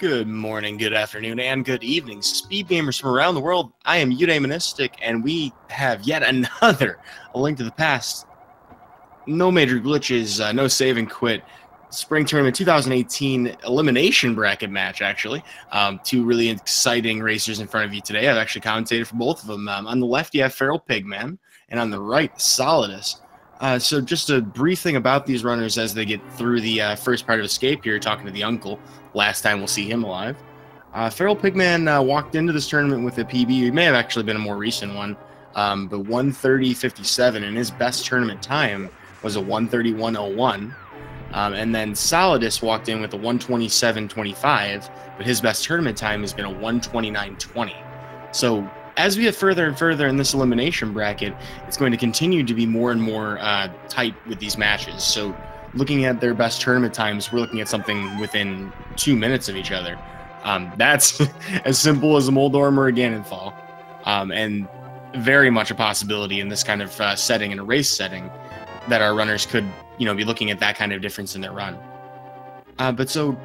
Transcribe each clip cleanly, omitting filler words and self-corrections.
Good morning, good afternoon, and good evening, speed gamers from around the world. I am Udaimonistic, and we have yet another A Link to the Past. No major glitches, no save and quit. Spring Tournament 2018 elimination bracket match, actually. Two really exciting racers in front of you today. I've actually commentated for both of them. On the left, you have FeralPigMan, and on the right, Solidus. So just a brief thing about these runners as they get through the first part of Escape here, talking to the uncle. Last time we'll see him alive. FeralPigMan walked into this tournament with a PB. It may have actually been a more recent one, but 1:30.57, and his best tournament time was a 1:31.01. And then Solidus walked in with a 1:27.25, but his best tournament time has been a 1:29.20. So as we get further and further in this elimination bracket, it's going to continue to be more and more tight with these matches. So looking at their best tournament times, we're looking at something within 2 minutes of each other. That's as simple as a Moldorm or a Ganonfall, and very much a possibility in this kind of setting, in a race setting, that our runners could, be looking at that kind of difference in their run. But so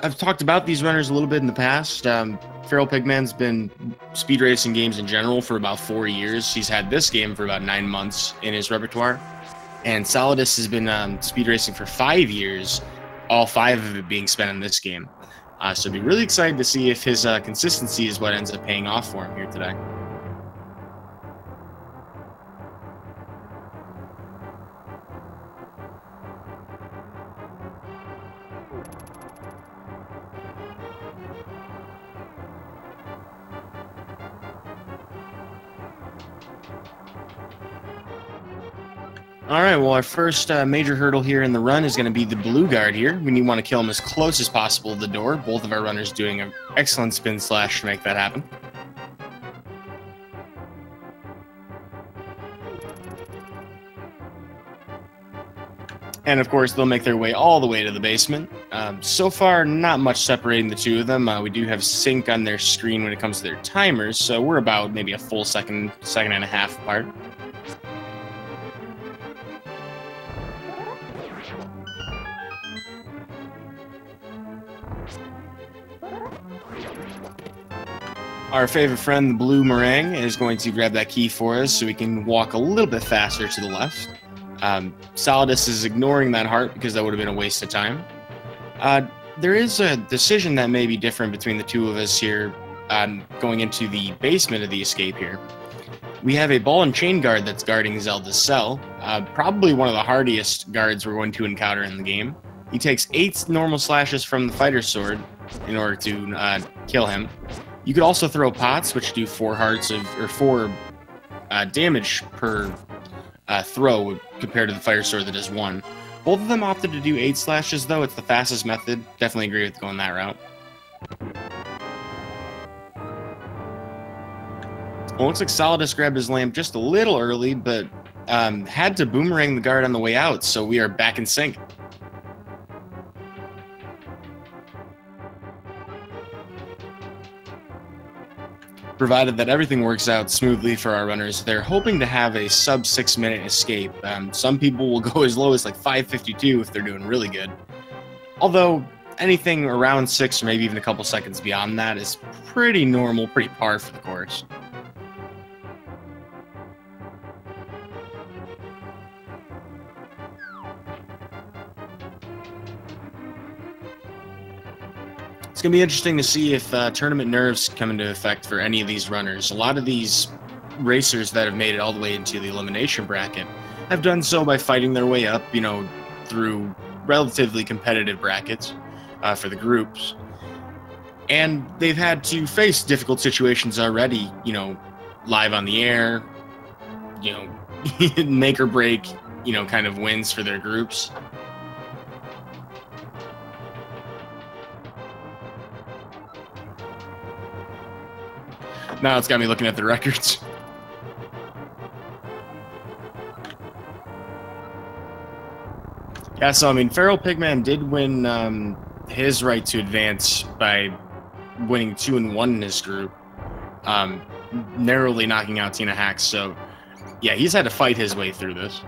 I've talked about these runners a little bit in the past. FeralPigman's been speed racing games in general for about 4 years. He's had this game for about 9 months in his repertoire. And Solidus has been speed racing for 5 years, all 5 of it being spent in this game. So I'd be really excited to see if his consistency is what ends up paying off for him here today. All right, well, our first major hurdle here in the run is going to be the blue guard here. We want to kill him as close as possible to the door. Both of our runners doing an excellent spin slash to make that happen. And, of course, they'll make their way all the way to the basement. So far, not much separating the two of them. We do have sync on their screen when it comes to their timers, so we're about maybe a full second and a half apart. Our favorite friend, the blue meringue, is going to grab that key for us so we can walk a little bit faster to the left. Solidus is ignoring that heart because that would have been a waste of time. There is a decision that may be different between the two of us here going into the basement of the escape here. We have a ball and chain guard that's guarding Zelda's cell, probably one of the hardiest guards we're going to encounter in the game. He takes 8 normal slashes from the fighter sword in order to kill him. You could also throw pots, which do 4 damage per throw compared to the fire sword that does 1. Both of them opted to do 8 slashes, though. It's the fastest method. Definitely agree with going that route. Well, looks like Solidus grabbed his lamp just a little early, but had to boomerang the guard on the way out, so we are back in sync. Provided that everything works out smoothly for our runners, they're hoping to have a sub 6 minute escape. Some people will go as low as like 5:52 if they're doing really good. Although anything around 6 or maybe even a couple seconds beyond that is pretty normal, pretty par for the course. It's going to be interesting to see if tournament nerves come into effect for any of these runners. A lot of these racers that have made it all the way into the elimination bracket have done so by fighting their way up, through relatively competitive brackets for the groups. And they've had to face difficult situations already, live on the air, make or break, kind of wins for their groups. Now it's got me looking at the records. Yeah, so FeralPigman did win his right to advance by winning 2-1 in his group, narrowly knocking out Tina Hacks. So, yeah, he's had to fight his way through this.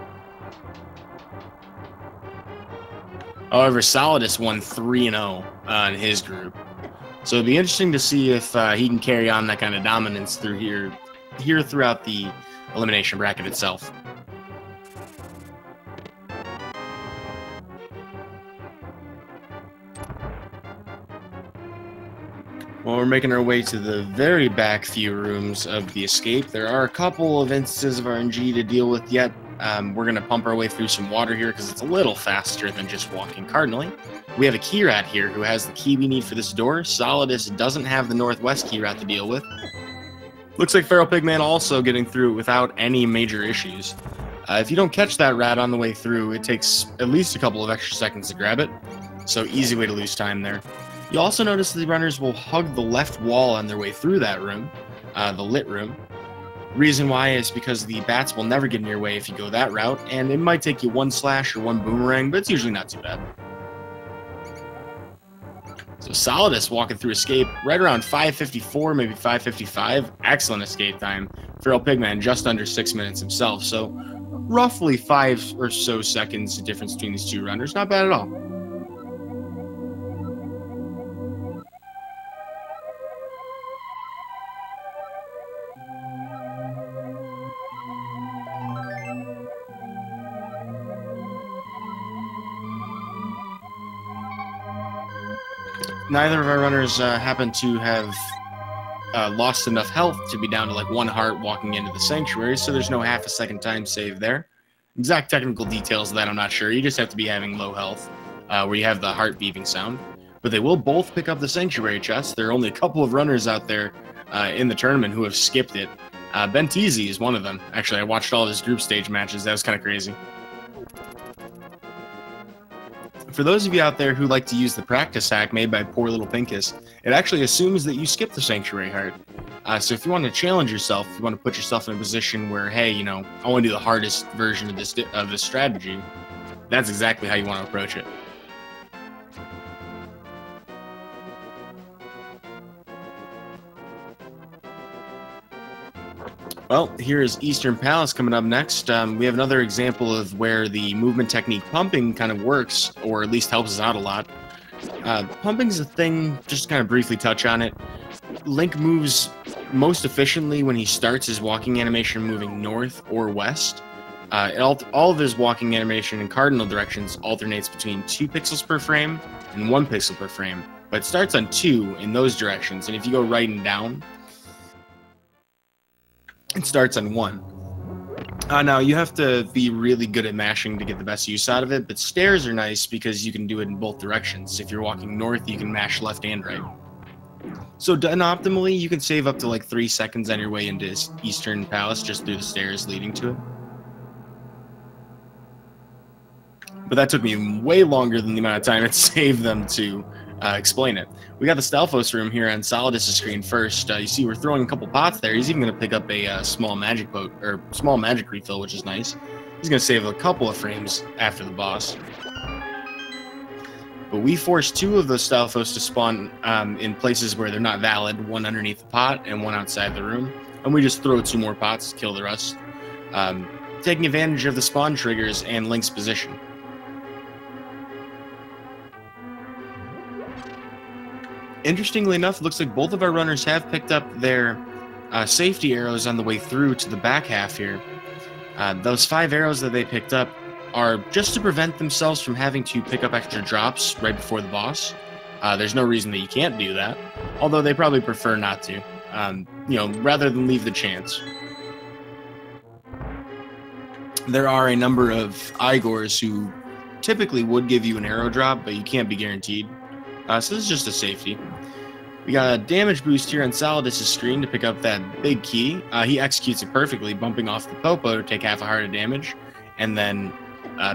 However, Solidus won 3-0 in his group. So it'd be interesting to see if he can carry on that kind of dominance through here throughout the elimination bracket itself. Well, we're making our way to the very back few rooms of the escape. There are a couple of instances of RNG to deal with yet. We're going to pump our way through some water here because it's a little faster than just walking cardinally. We have a key rat here who has the key we need for this door. Solidus doesn't have the northwest key rat to deal with. Looks like FeralPigMan also getting through without any major issues. If you don't catch that rat on the way through, it takes at least a couple of extra seconds to grab it. So easy way to lose time there. You also notice the runners will hug the left wall on their way through that room, the lit room. Reason why is because the bats will never get in your way if you go that route, and it might take you one slash or one boomerang, but it's usually not too bad. So Solidus walking through escape right around 5:54, maybe 5:55. Excellent escape time. FeralPigMan just under 6 minutes himself, so roughly 5 or so seconds the difference between these two runners. Not bad at all. Neither of our runners happen to have lost enough health to be down to like 1 heart walking into the sanctuary, so there's no half a second time save there. Exact technical details of that I'm not sure. You just have to be having low health where you have the heart beeping sound. But they will both pick up the sanctuary chest. There are only a couple of runners out there in the tournament who have skipped it. Ben Teasy is one of them. Actually, I watched all of his group stage matches. That was kind of crazy. For those of you out there who like to use the practice hack made by poor little Pinkus, it actually assumes that you skip the Sanctuary Heart. So if you want to challenge yourself, if you want to put yourself in a position where, hey, you know, I want to do the hardest version of this strategy, that's exactly how you want to approach it. Well, here is Eastern Palace coming up next. We have another example of where the movement technique pumping kind of works, or at least helps us out a lot. Pumping's a thing, just to kind of briefly touch on it. Link moves most efficiently when he starts his walking animation moving north or west. All of his walking animation in cardinal directions alternates between 2 pixels per frame and 1 pixel per frame, but it starts on 2 in those directions, and if you go right and down, it starts on 1. Now, you have to be really good at mashing to get the best use out of it, but stairs are nice because you can do it in both directions. If you're walking north, you can mash left and right. So done optimally, you can save up to like 3 seconds on your way into Eastern Palace just through the stairs leading to it. But that took me way longer than the amount of time it saved them to explain it. We got the Stalfos room here on Solidus' screen first. You see we're throwing a couple pots there. He's even going to pick up a small magic refill, which is nice. He's going to save a couple of frames after the boss. But we forced 2 of those Stalfos to spawn in places where they're not valid, one underneath the pot and one outside the room. And we just throw 2 more pots to kill the rest, taking advantage of the spawn triggers and Link's position. Interestingly enough, it looks like both of our runners have picked up their safety arrows on the way through to the back half here. Those 5 arrows that they picked up are just to prevent themselves from having to pick up extra drops right before the boss. There's no reason that you can't do that, although they probably prefer not to, you know, rather than leave the chance. There are a number of Igors who typically would give you an arrow drop, but you can't be guaranteed. So this is just a safety. We got a damage boost here on Solidus' screen to pick up that big key. He executes it perfectly, bumping off the Popo to take half a heart of damage, and then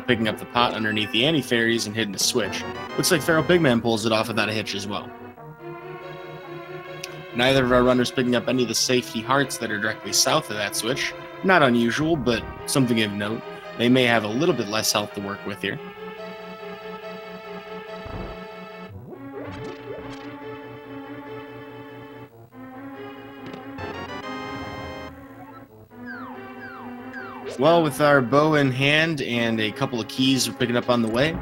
picking up the pot underneath the anti-fairies and hitting the switch. Looks like FeralPigMan pulls it off without a hitch as well. Neither of our runners picking up any of the safety hearts that are directly south of that switch. Not unusual, but something of note. They may have a little bit less health to work with here. Well, with our bow in hand and a couple of keys we're picking up on the way,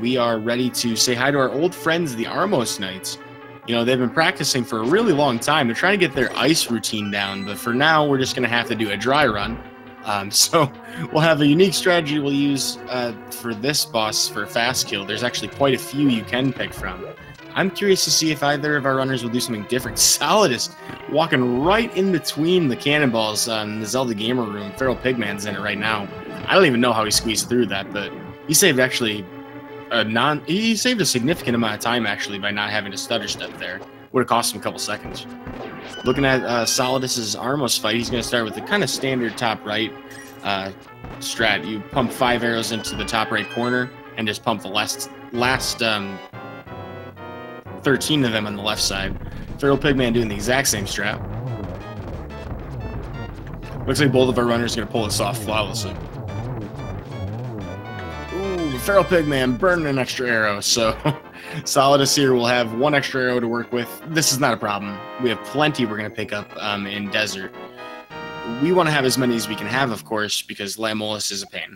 we are ready to say hi to our old friends, the Armos Knights. You know, they've been practicing for a really long time. They're trying to get their ice routine down, but for now, we're just going to have to do a dry run. So we'll have a unique strategy we'll use for this boss for a fast kill. There's actually quite a few you can pick from. I'm curious to see if either of our runners will do something different. Solidus walking right in between the cannonballs in the Zelda Gamer Room. FeralPigman's in it right now. I don't even know how he squeezed through that, but he saved actually he saved a significant amount of time actually by not having to stutter step there. Would have cost him a couple seconds. Looking at Solidus's Armos fight, he's going to start with the kind of standard top right strat. You pump 5 arrows into the top right corner and just pump the last 13 of them on the left side. FeralPigman doing the exact same strat. Looks like both of our runners are going to pull this off flawlessly. Ooh, FeralPigman burning an extra arrow, so Solidus here will have 1 extra arrow to work with. This is not a problem. We have plenty we're going to pick up in Desert. We want to have as many as we can have, of course, because Lamolus is a pain.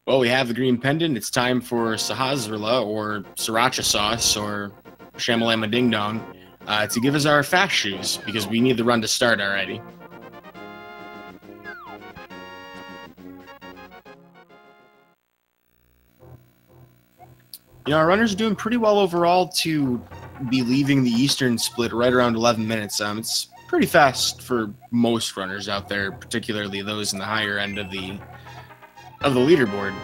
Well, we have the green pendant. It's time for Sahasrahla, or Sriracha Sauce, or Shamalama Ding Dong, to give us our fast shoes, because we need the run to start already. You know, our runners are doing pretty well overall to be leaving the Eastern split right around 11 minutes. It's pretty fast for most runners out there, particularly those in the higher end of the leaderboard.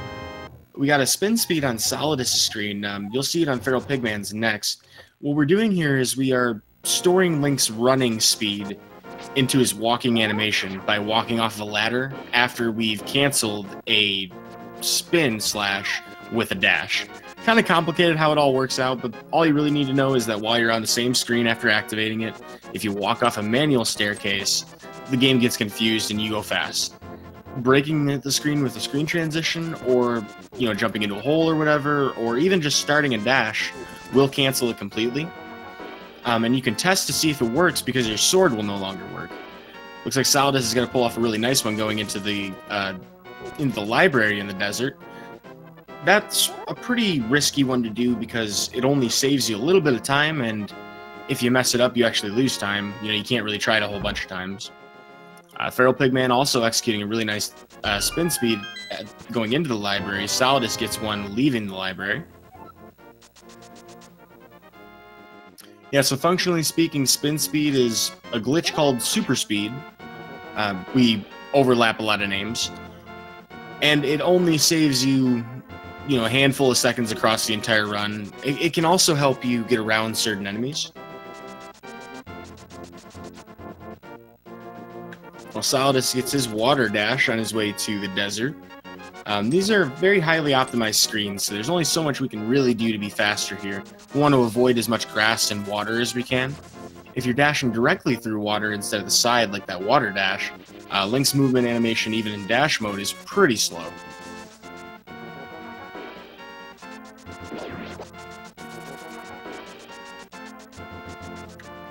We got a spin speed on Solidus' screen. You'll see it on FeralPigman's next. What we're doing here is we are storing Link's running speed into his walking animation by walking off the ladder after we've canceled a spin slash with a dash. Kind of complicated how it all works out, but all you really need to know is that while you're on the same screen after activating it, if you walk off a manual staircase, the game gets confused and you go fast. Breaking the screen with a screen transition, or jumping into a hole or whatever, or even just starting a dash will cancel it completely. And you can test to see if it works because your sword will no longer work. Looks like Solidus is going to pull off a really nice one going into the library in the desert. That's a pretty risky one to do because it only saves you a little bit of time, and if you mess it up, you actually lose time. You can't really try it a whole bunch of times. FeralPigman also executing a really nice spin speed going into the library. Solidus gets one leaving the library. Yeah, so functionally speaking, spin speed is a glitch called super speed. We overlap a lot of names. And it only saves you a handful of seconds across the entire run. It can also help you get around certain enemies. Well, Solidus gets his water dash on his way to the desert. These are very highly optimized screens, so there's only so much we can really do to be faster here. We want to avoid as much grass and water as we can. If you're dashing directly through water instead of the side like that water dash, Link's movement animation even in dash mode is pretty slow.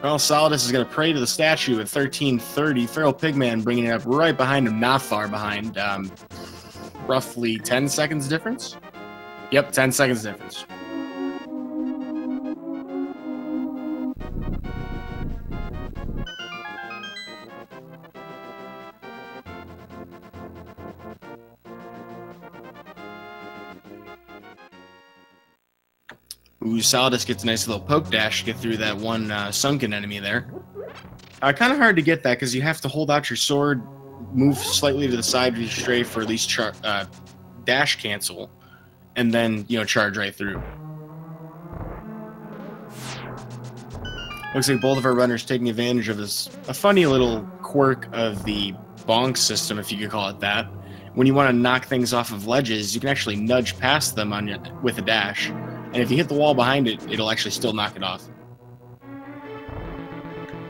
Well, Solidus is going to pray to the statue at 1330. FeralPigman bringing it up right behind him, not far behind. Roughly 10 seconds difference? Yep, 10 seconds difference. Ooh, Solidus gets a nice little poke dash to get through that one sunken enemy there. Kind of hard to get that because you have to hold out your sword, move slightly to the side of your strafe for at least dash cancel, and then charge right through. Looks like both of our runners taking advantage of a funny little quirk of the bonk system, if you could call it that. When you want to knock things off of ledges, you can actually nudge past them with a dash. And if you hit the wall behind it, it'll actually still knock it off.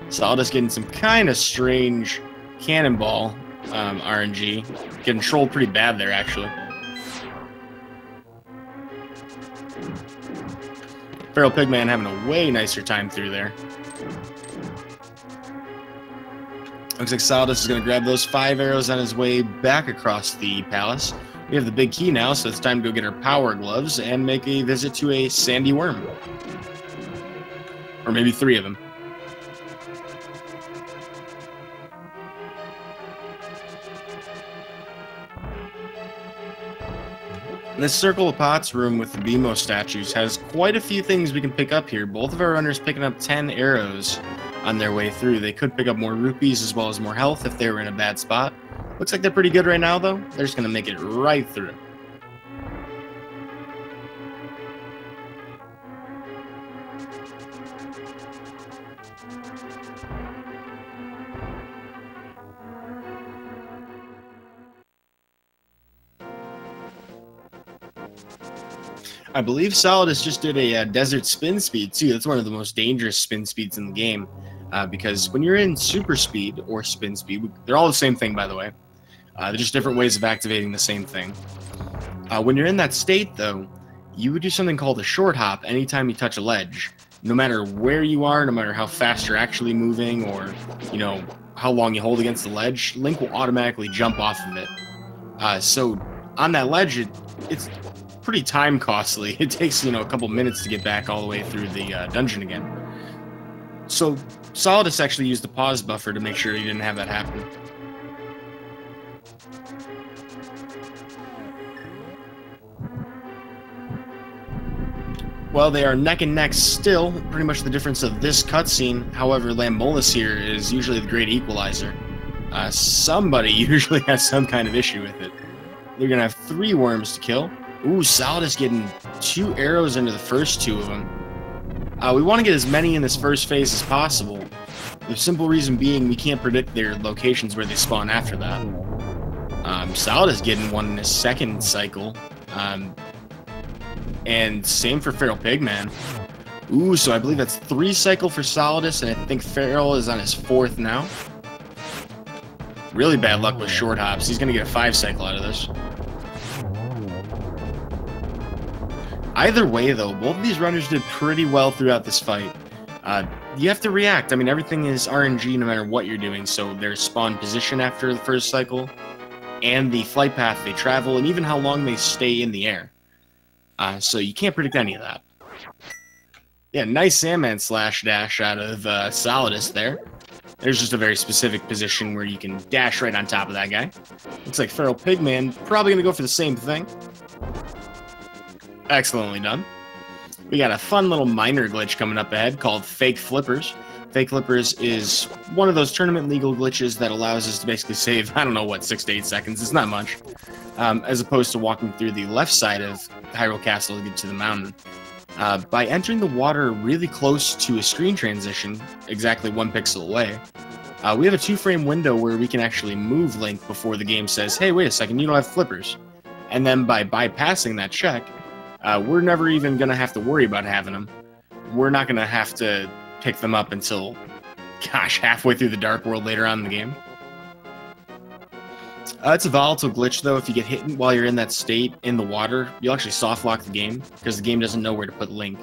Solidus getting some kind of strange cannonball RNG. Getting trolled pretty bad there, actually. FeralPigman having a way nicer time through there. Looks like Solidus is going to grab those 5 arrows on his way back across the palace. We have the big key now, so it's time to go get our power gloves and make a visit to a sandy worm. Or maybe 3 of them. This Circle of Pots room with the BMO statues has quite a few things we can pick up here. Both of our runners picking up 10 arrows on their way through. They could pick up more rupees as well as more health if they were in a bad spot. Looks like they're pretty good right now, though. They're just going to make it right through. I believe Solidus just did a desert spin speed, too. That's one of the most dangerous spin speeds in the game. Because when you're in super speed or spin speed, they're all the same thing, by the way. They're just different ways of activating the same thing. When you're in that state, though, you would do something called a short hop anytime you touch a ledge. No matter where you are, no matter how fast you're actually moving, or, you know, how long you hold against the ledge, Link will automatically jump off of it. So on that ledge, it's pretty time costly. It takes, you know, a couple minutes to get back all the way through the dungeon again. So Solidus actually used the pause buffer to make sure he didn't have that happen. Well, they are neck and neck still, pretty much the difference of this cutscene. However, Lambolus here is usually the great equalizer. Somebody usually has some kind of issue with it. They're going to have 3 worms to kill. Ooh, Solidus getting 2 arrows into the first 2 of them. We want to get as many in this first phase as possible. The simple reason being we can't predict their locations where they spawn after that. Solidus getting 1 in his second cycle. And same for FeralPigMan. Ooh, so I believe that's 3 cycle for Solidus, and I think Feral is on his 4th now. Really bad luck with short hops. He's going to get a 5 cycle out of this. Either way, though, both of these runners did pretty well throughout this fight. You have to react. I mean, everything is RNG no matter what you're doing, so their spawn position after the first cycle, and the flight path they travel, and even how long they stay in the air. So you can't predict any of that. Yeah, nice Sandman slash dash out of Solidus there. There's just a very specific position where you can dash right on top of that guy. Looks like FeralPigMan probably going to go for the same thing. Excellently done. We got a fun little minor glitch coming up ahead called Fake Flippers. Fake Flippers is one of those tournament legal glitches that allows us to basically save, I don't know what, 6 to 8 seconds. It's not much. As opposed to walking through the left side of Hyrule Castle to get to the mountain. By entering the water really close to a screen transition, exactly 1 pixel away, we have a 2-frame window where we can actually move Link before the game says, hey, wait a second, you don't have flippers. And then by bypassing that check, we're never even going to have to worry about having them. We're not going to have to pick them up until, gosh, halfway through the Dark World later on in the game. It's a volatile glitch, though. If you get hit while you're in that state in the water, you'll actually soft lock the game, because the game doesn't know where to put Link.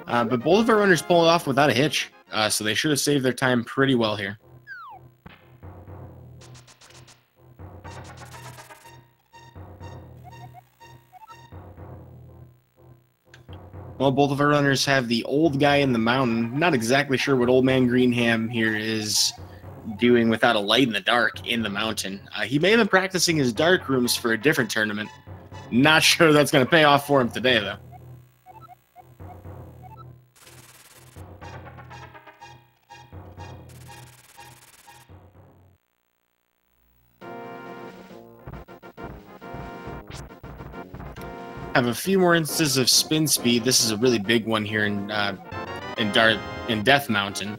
But both of our runners pulled it off without a hitch, so they should have saved their time pretty well here. Well, both of our runners have the old guy in the mountain. Not exactly sure what Old Man Greenham here is doing without a light in the dark in the mountain. He may have been practicing his dark rooms for a different tournament. Not sure that's going to pay off for him today, though. Have a few more instances of spin speed. This is a really big one here in Death Mountain.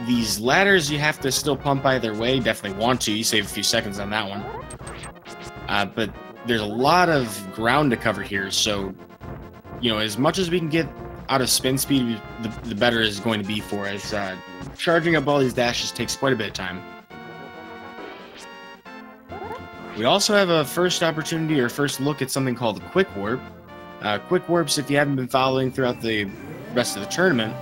These ladders you have to still pump either way. Definitely want to. You save a few seconds on that one. But there's a lot of ground to cover here, so you know, as much as we can get out of spin speed, the better is going to be for us. Charging up all these dashes takes quite a bit of time. We also have a first opportunity or first look at something called Quick Warp. Quick Warps, if you haven't been following throughout the rest of the tournament,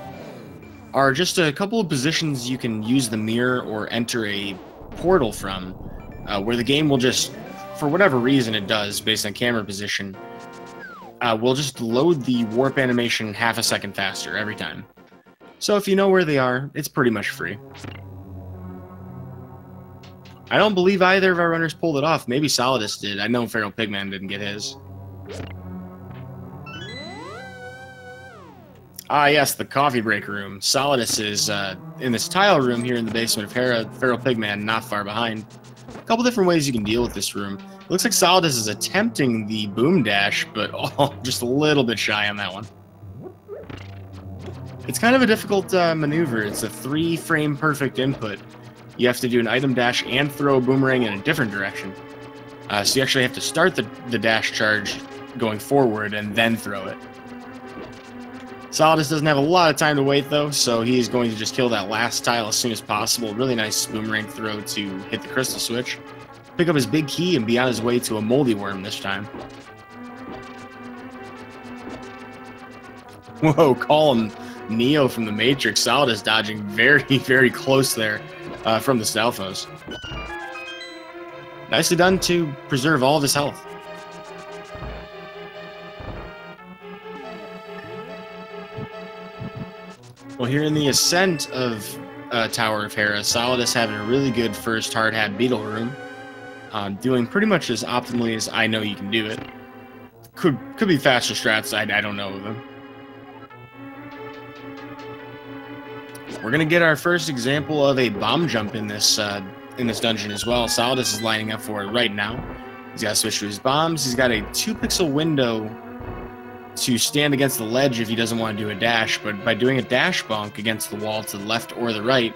are just a couple of positions you can use the mirror or enter a portal from, where the game will just for whatever reason it does, based on camera position, will just load the warp animation half a second faster every time. So if you know where they are, it's pretty much free. I don't believe either of our runners pulled it off. Maybe Solidus did. I know FeralPigMan didn't get his. Ah, yes, the coffee break room. Solidus is in this tile room here in the basement of Hera. FeralPigMan not far behind. A couple different ways you can deal with this room. It looks like Solidus is attempting the boom dash, but just a little bit shy on that one. It's kind of a difficult maneuver. It's a 3-frame perfect input. You have to do an item dash and throw a boomerang in a different direction. So you actually have to start the dash charge going forward and then throw it. Solidus doesn't have a lot of time to wait, though, so he's going to just kill that last tile as soon as possible. Really nice boomerang throw to hit the crystal switch. Pick up his big key and be on his way to a moldy worm this time. Whoa, call him Neo from the Matrix. Solidus dodging very, very close there from the Stalfos. Nicely done to preserve all of his health. Well, here in the ascent of Tower of Hera, Solidus having a really good first hard hat beetle room. Doing pretty much as optimally as I know you can do it. Could be faster strats, I don't know of them. We're going to get our first example of a bomb jump in this dungeon as well. Solidus is lining up for it right now. He's got to switch to his bombs. He's got a 2-pixel window to stand against the ledge if he doesn't want to do a dash, but by doing a dash bonk against the wall to the left or the right,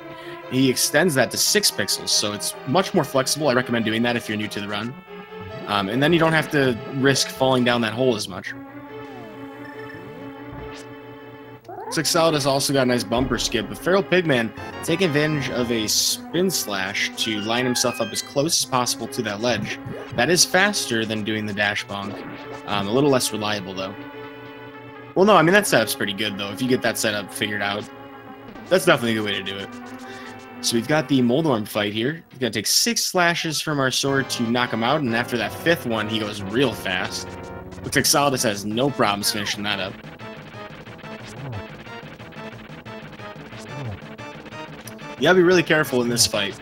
he extends that to 6 pixels, so it's much more flexible. I recommend doing that if you're new to the run. And then you don't have to risk falling down that hole as much. Looks like Solidus also got a nice bumper skip, but FeralPigMan taking advantage of a spin slash to line himself up as close as possible to that ledge. That is faster than doing the dash bonk. A little less reliable, though. Well, no, I mean, that setup's pretty good, though. If you get that setup figured out, that's definitely a good way to do it. So we've got the Moldorm fight here. We're going to take 6 slashes from our sword to knock him out, and after that 5th one, he goes real fast. Looks like Solidus has no problems finishing that up. You gotta be really careful in this fight.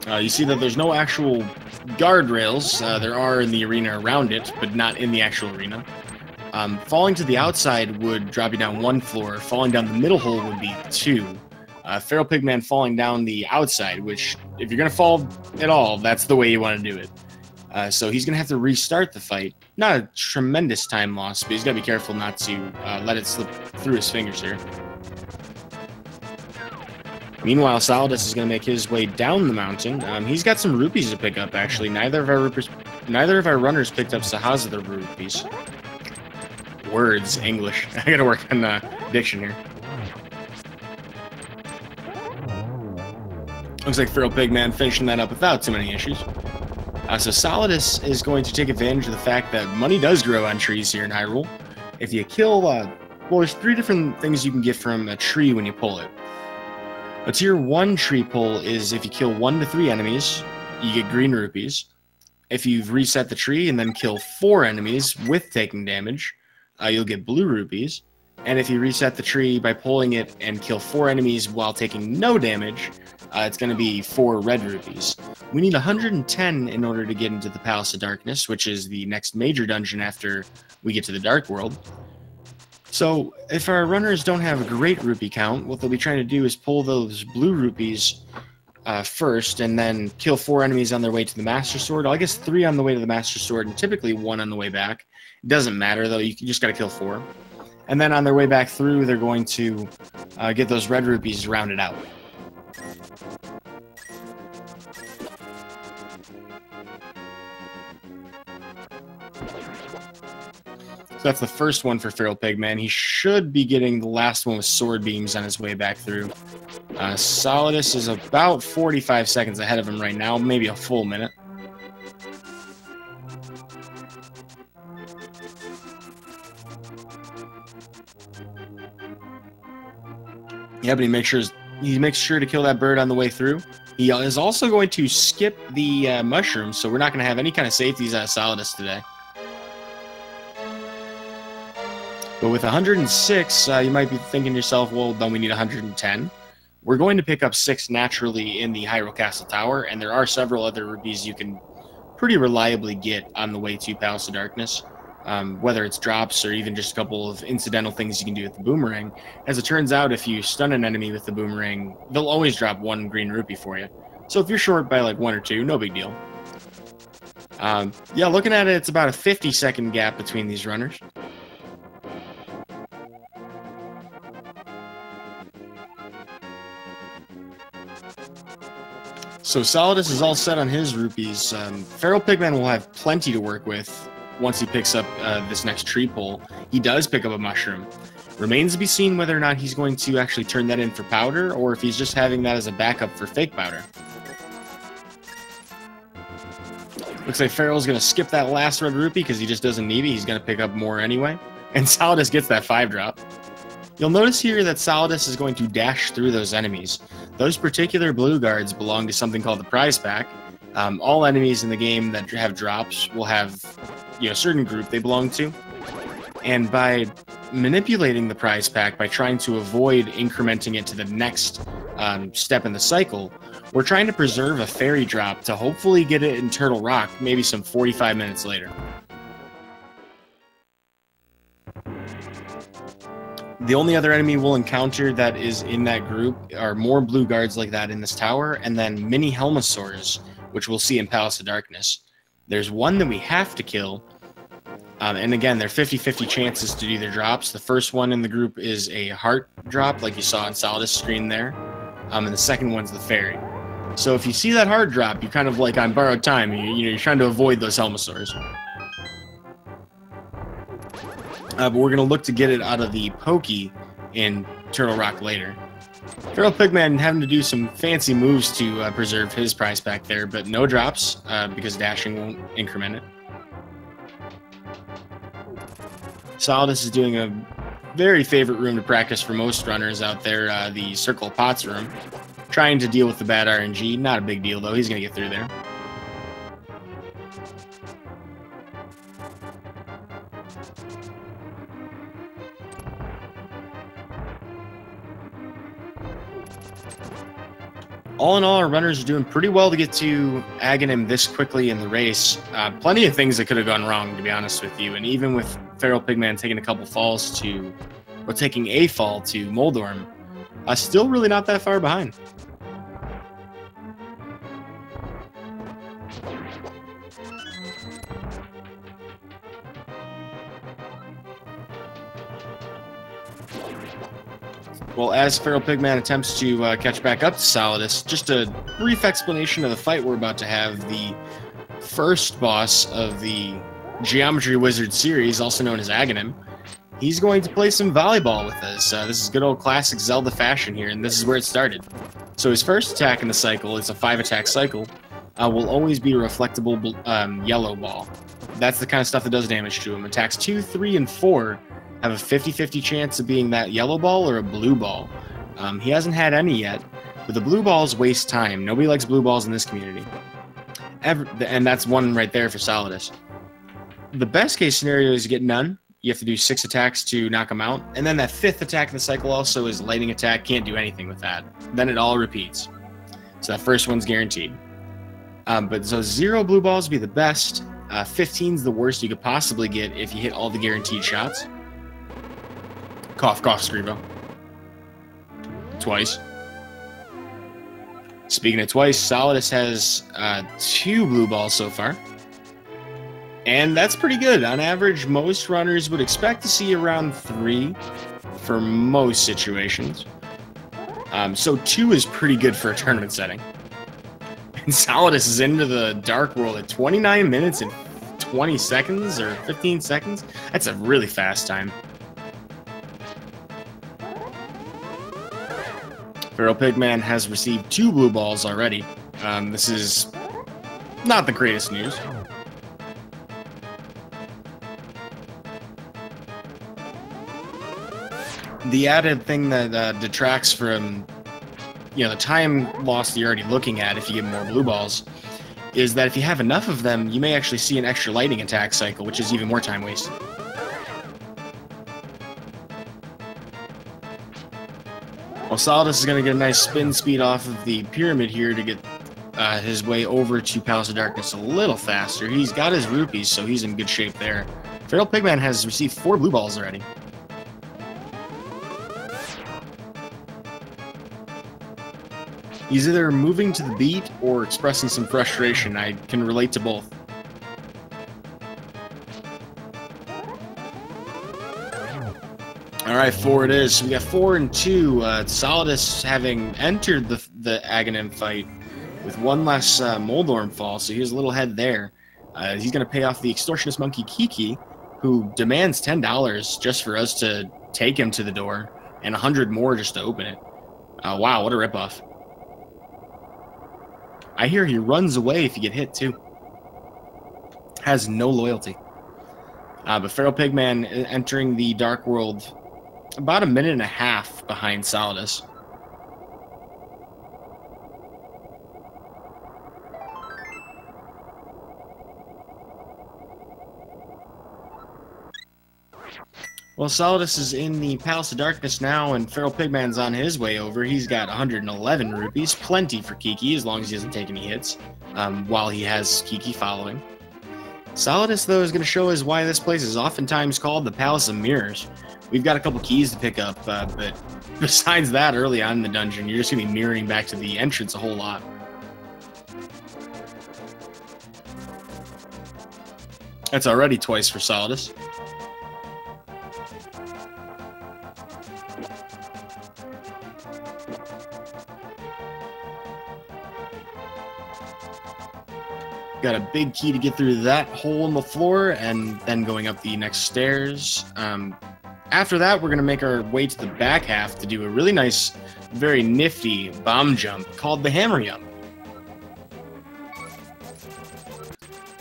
You see that there's no actual guardrails. There are in the arena around it, but not in the actual arena. Falling to the outside would drop you down 1 floor. Falling down the middle hole would be 2. FeralPigMan falling down the outside, which, if you're going to fall at all, that's the way you want to do it. So he's going to have to restart the fight. Not a tremendous time loss, but he's got to be careful not to let it slip through his fingers here. Meanwhile, Solidus is going to make his way down the mountain. He's got some rupees to pick up, actually. Neither of our runners picked up Sahaza rupees. Words, English. I gotta work on diction here. Looks like FeralPigMan finishing that up without too many issues. So Solidus is going to take advantage of the fact that money does grow on trees here in Hyrule. If you kill, well, there's 3 different things you can get from a tree when you pull it. A tier 1 tree pull is if you kill 1 to 3 enemies, you get green rupees. If you've reset the tree and then kill 4 enemies with taking damage, you'll get blue rupees. And if you reset the tree by pulling it and kill 4 enemies while taking no damage, it's going to be 4 red rupees. We need 110 in order to get into the Palace of Darkness, which is the next major dungeon after we get to the Dark World. So if our runners don't have a great rupee count, what they'll be trying to do is pull those blue rupees first and then kill 4 enemies on their way to the Master Sword. I guess 3 on the way to the Master Sword and typically 1 on the way back. It doesn't matter, though. You just got to kill 4. And then on their way back through, they're going to get those red rupees rounded out. So that's the first one for FeralPigMan. He should be getting the last one with sword beams on his way back through. Solidus is about 45 seconds ahead of him right now, maybe a full minute. Yeah, but he makes sure to kill that bird on the way through. He is also going to skip the mushrooms, so we're not going to have any kind of safeties out of Solidus today. But with 106, you might be thinking to yourself, well, don't we need 110? We're going to pick up 6 naturally in the Hyrule Castle Tower, and there are several other rupees you can pretty reliably get on the way to Palace of Darkness, whether it's drops or even just a couple of incidental things you can do with the boomerang. As it turns out, if you stun an enemy with the boomerang, they'll always drop 1 green rupee for you. So if you're short by like 1 or 2, no big deal. Yeah, looking at it, it's about a 50-second gap between these runners. So Solidus is all set on his rupees. FeralPigMan will have plenty to work with once he picks up this next tree pole. He does pick up a mushroom. Remains to be seen whether or not he's going to actually turn that in for powder, or if he's just having that as a backup for fake powder. Looks like Feral's going to skip that last red rupee because he just doesn't need it. He's going to pick up more anyway. And Solidus gets that 5-drop. You'll notice here that Solidus is going to dash through those enemies. Those particular blue guards belong to something called the prize pack. All enemies in the game that have drops will have, a certain group they belong to. And by manipulating the prize pack, by trying to avoid incrementing it to the next step in the cycle, we're trying to preserve a fairy drop to hopefully get it in Turtle Rock maybe some 45 minutes later. The only other enemy we'll encounter that is in that group are more blue guards like that in this tower, and then mini Helmasaurs, which we'll see in Palace of Darkness. There's one that we have to kill, and again, they're 50-50 chances to do their drops. The first one in the group is a heart drop, like you saw on Solidus' screen there, and the second one's the fairy. So if you see that heart drop, you're kind of like on borrowed time. You're trying to avoid those Helmasaurs. But we're going to look to get it out of the Pokey in Turtle Rock later. FeralPigMan having to do some fancy moves to preserve his prize pack there, but no drops because dashing won't increment it. Solidus is doing a very favorite room to practice for most runners out there, the Circle of Pots room. Trying to deal with the bad RNG. Not a big deal, though. He's going to get through there. All in all, our runners are doing pretty well to get to Aghanim this quickly in the race. Plenty of things that could have gone wrong, to be honest with you. And even with FeralPigMan taking a couple falls or taking a fall to Moldorm, still really not that far behind. Well, as FeralPigMan attempts to catch back up to Solidus, just a brief explanation of the fight we're about to have. The first boss of the Geometry Wizard series, also known as Aghanim, he's going to play some volleyball with us. This is good old classic Zelda fashion here, and this is where it started. So his first attack in the cycle, it's a 5-attack cycle, will always be a reflectable yellow ball. That's the kind of stuff that does damage to him. Attacks 2, 3, and 4 have a 50-50 chance of being that yellow ball or a blue ball. He hasn't had any yet, but the blue balls waste time. Nobody likes blue balls in this community. And that's one right there for Solidus. The best case scenario is to get none. You have to do 6 attacks to knock him out. And then that 5th attack in the cycle also is lightning attack. Can't do anything with that. Then it all repeats. So that first one's guaranteed. But so 0 blue balls would be the best. 15's the worst you could possibly get if you hit all the guaranteed shots. Cough, cough, Scribo. Twice. Speaking of twice, Solidus has 2 blue balls so far. And that's pretty good. On average, most runners would expect to see around 3 for most situations. So 2 is pretty good for a tournament setting. And Solidus is into the Dark World at 29 minutes and 20 seconds or 15 seconds. That's a really fast time. FeralPigMan has received 2 blue balls already. This is not the greatest news. The added thing that detracts from the time loss that you're already looking at if you get more blue balls, is that if you have enough of them, you may actually see an extra lightning attack cycle, which is even more time wasted. Well, Solidus is going to get a nice spin speed off of the pyramid here to get his way over to Palace of Darkness a little faster. He's got his rupees, so he's in good shape there. FeralPigMan has received 4 blue balls already. He's either moving to the beat or expressing some frustration. I can relate to both. All right, 4 it is. So we got 4 and 2. Solidus having entered the Aghanim fight with 1 less Moldorm fall, so he was a little ahead there. He's going to pay off the extortionist monkey Kiki, who demands $10 just for us to take him to the door, and 100 more just to open it. Wow, what a ripoff. I hear he runs away if you get hit, too. Has no loyalty. But FeralPigMan entering the Dark World about 1.5 minutes behind Solidus. Well, Solidus is in the Palace of Darkness now, and FeralPigman's on his way over. He's got 111 rupees, plenty for Kiki, as long as he doesn't take any hits, while he has Kiki following. Solidus, though, is going to show us why this place is oftentimes called the Palace of Mirrors. We've got a couple keys to pick up, but besides that, early on in the dungeon, you're just going to be mirroring back to the entrance a whole lot. That's already twice for Solidus. Got a big key to get through that hole in the floor, and then going up the next stairs. After that, we're going to make our way to the back half to do a really nice, very nifty bomb jump called the Hammer Jump.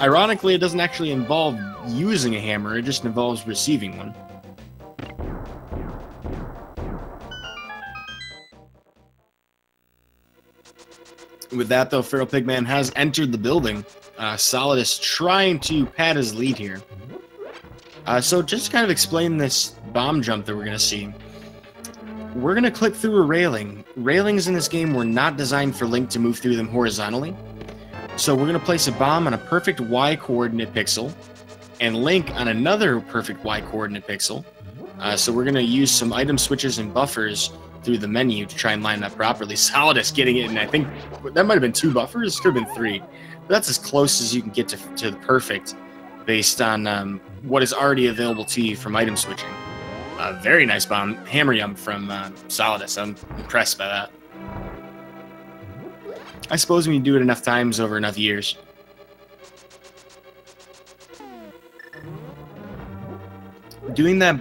Ironically, it doesn't actually involve using a hammer, it just involves receiving one. With that, though, FeralPigMan has entered the building. Solidus trying to pad his lead here. So just to kind of explain this bomb jump that we're going to see, we're going to clip through a railing. Railings in this game were not designed for Link to move through them horizontally. So we're going to place a bomb on a perfect Y coordinate pixel and Link on another perfect Y coordinate pixel. So we're going to use some item switches and buffers through the menu to try and line it up properly. Solidus getting it, and I think that might have been 2 buffers, could have been 3. But that's as close as you can get to the perfect based on what is already available to you from item switching. Very nice bomb, hammer jump from Solidus. I'm impressed by that. I suppose when you do it enough times over enough years. Doing that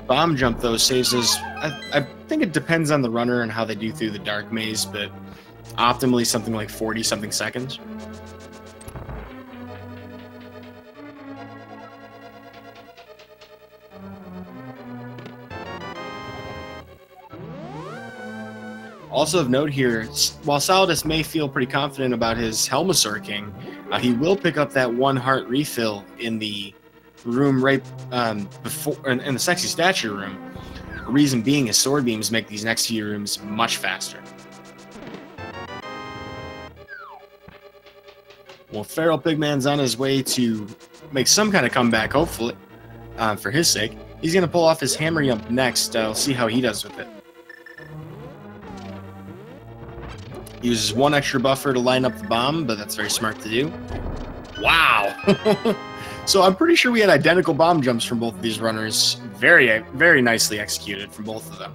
bomb jump, though, saves us... I think it depends on the runner and how they do through the dark maze, but optimally something like 40-something seconds. Also of note here, while Solidus may feel pretty confident about his Helmasaur King, he will pick up that 1 heart refill in the room right before, in the sexy statue room. The reason being is sword beams make these next few rooms much faster. Well, FeralPigman's on his way to make some kind of comeback, hopefully, for his sake. He's going to pull off his hammer jump next. We'll see how he does with it. He uses 1 extra buffer to line up the bomb, but that's very smart to do. Wow! So I'm pretty sure we had identical bomb jumps from both of these runners. Very, very nicely executed from both of them.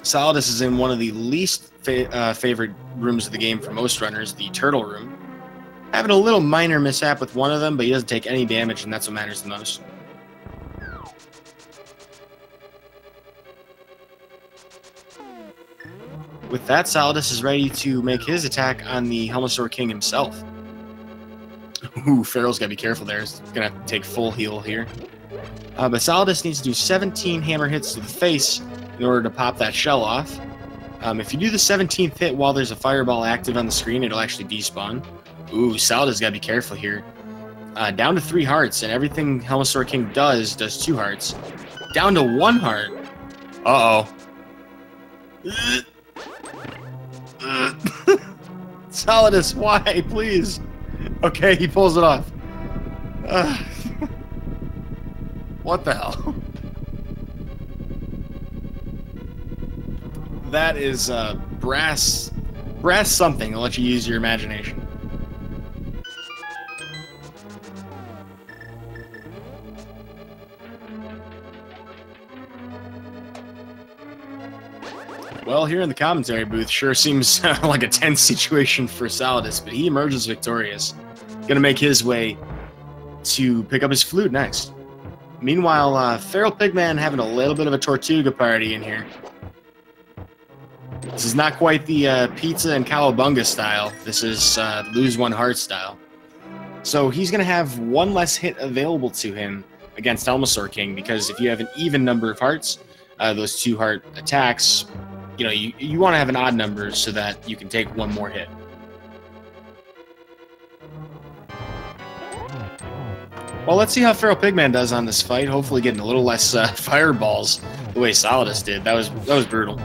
Solidus is in one of the least favorite rooms of the game for most runners, the turtle room. Having a little minor mishap with one of them, but he doesn't take any damage, and that's what matters the most. With that, Solidus is ready to make his attack on the Helmasaur King himself. Ooh, Feral's got to be careful there. He's going to have to take full heal here. But Solidus needs to do 17 hammer hits to the face in order to pop that shell off. If you do the 17th hit while there's a fireball active on the screen, it'll actually despawn. Ooh, Solidus got to be careful here. Down to 3 hearts, and everything Helmasaur King does 2 hearts. Down to 1 heart. Uh-oh. Solidus, why? Please. Okay, he pulls it off. What the hell? That is brass something. I'll let you use your imagination. Well, here in the commentary booth, sure seems like a tense situation for Solidus, but he emerges victorious. Gonna make his way to pick up his flute next. Meanwhile, FeralPigMan having a little bit of a Tortuga party in here. This is not quite the pizza and cowabunga style. This is lose 1 heart style. So he's gonna have 1 less hit available to him against Helmasaur King, because if you have an even number of hearts, those 2 heart attacks, you know, you want to have an odd number so that you can take 1 more hit. Well, let's see how FeralPigMan does on this fight. Hopefully getting a little less fireballs the way Solidus did. That was brutal.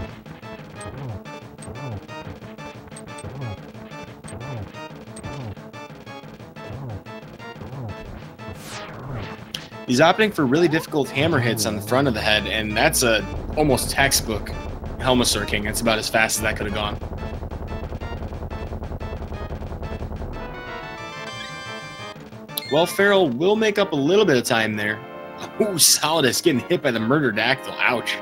He's opting for really difficult hammer hits on the front of the head, and that's a almost textbook Helmasaur King. That's about as fast as that could have gone. Well, Feral will make up a little bit of time there. Oh, Solidus getting hit by the Murder Dactyl. Ouch.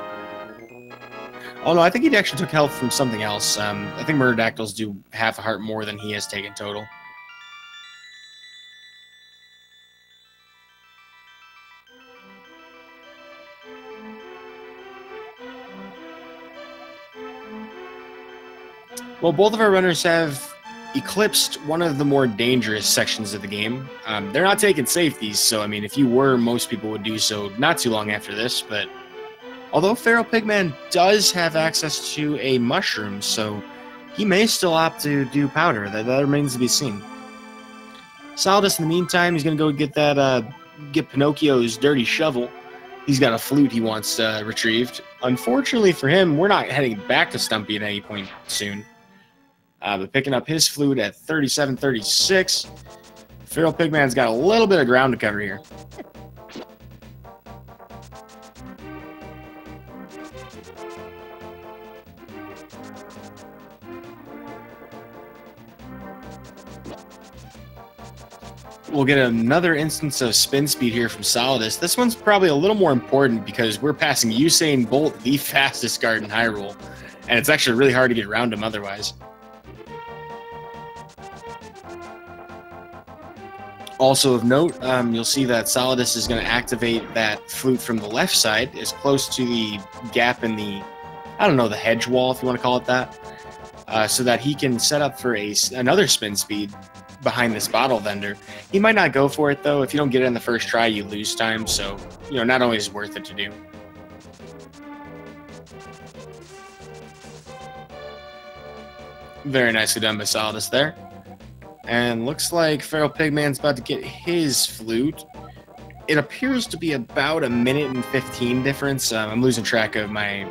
Oh, no, I think he actually took health from something else. I think Murder Dactyls do half a heart more than he has taken total. Well, both of our runners have eclipsed one of the more dangerous sections of the game. They're not taking safeties, so I mean, if you were, most people would do so not too long after this, but although FeralPigMan does have access to a mushroom, so he may still opt to do powder. That remains to be seen. Solidus, in the meantime, he's going to go get Pinocchio's dirty shovel. He's got a flute he wants retrieved. Unfortunately for him, we're not heading back to Stumpy at any point soon. But picking up his flute at 37-36. FeralPigMan's got a little bit of ground to cover here. We'll get another instance of spin speed here from Solidus. This one's probably a little more important because we're passing Usain Bolt, the fastest guard in Hyrule, and it's actually really hard to get around him otherwise. Also of note, you'll see that Solidus is going to activate that flute from the left side, as close to the gap in the, I don't know, the hedge wall, if you want to call it that, so that he can set up for another spin speed behind this bottle vendor. He might not go for it, though. If you don't get it in the first try, you lose time, so, you know, not always worth it to do. Very nicely done by Solidus there. And looks like FeralPigMan's about to get his flute. It appears to be about a minute and 15 difference. I'm losing track of my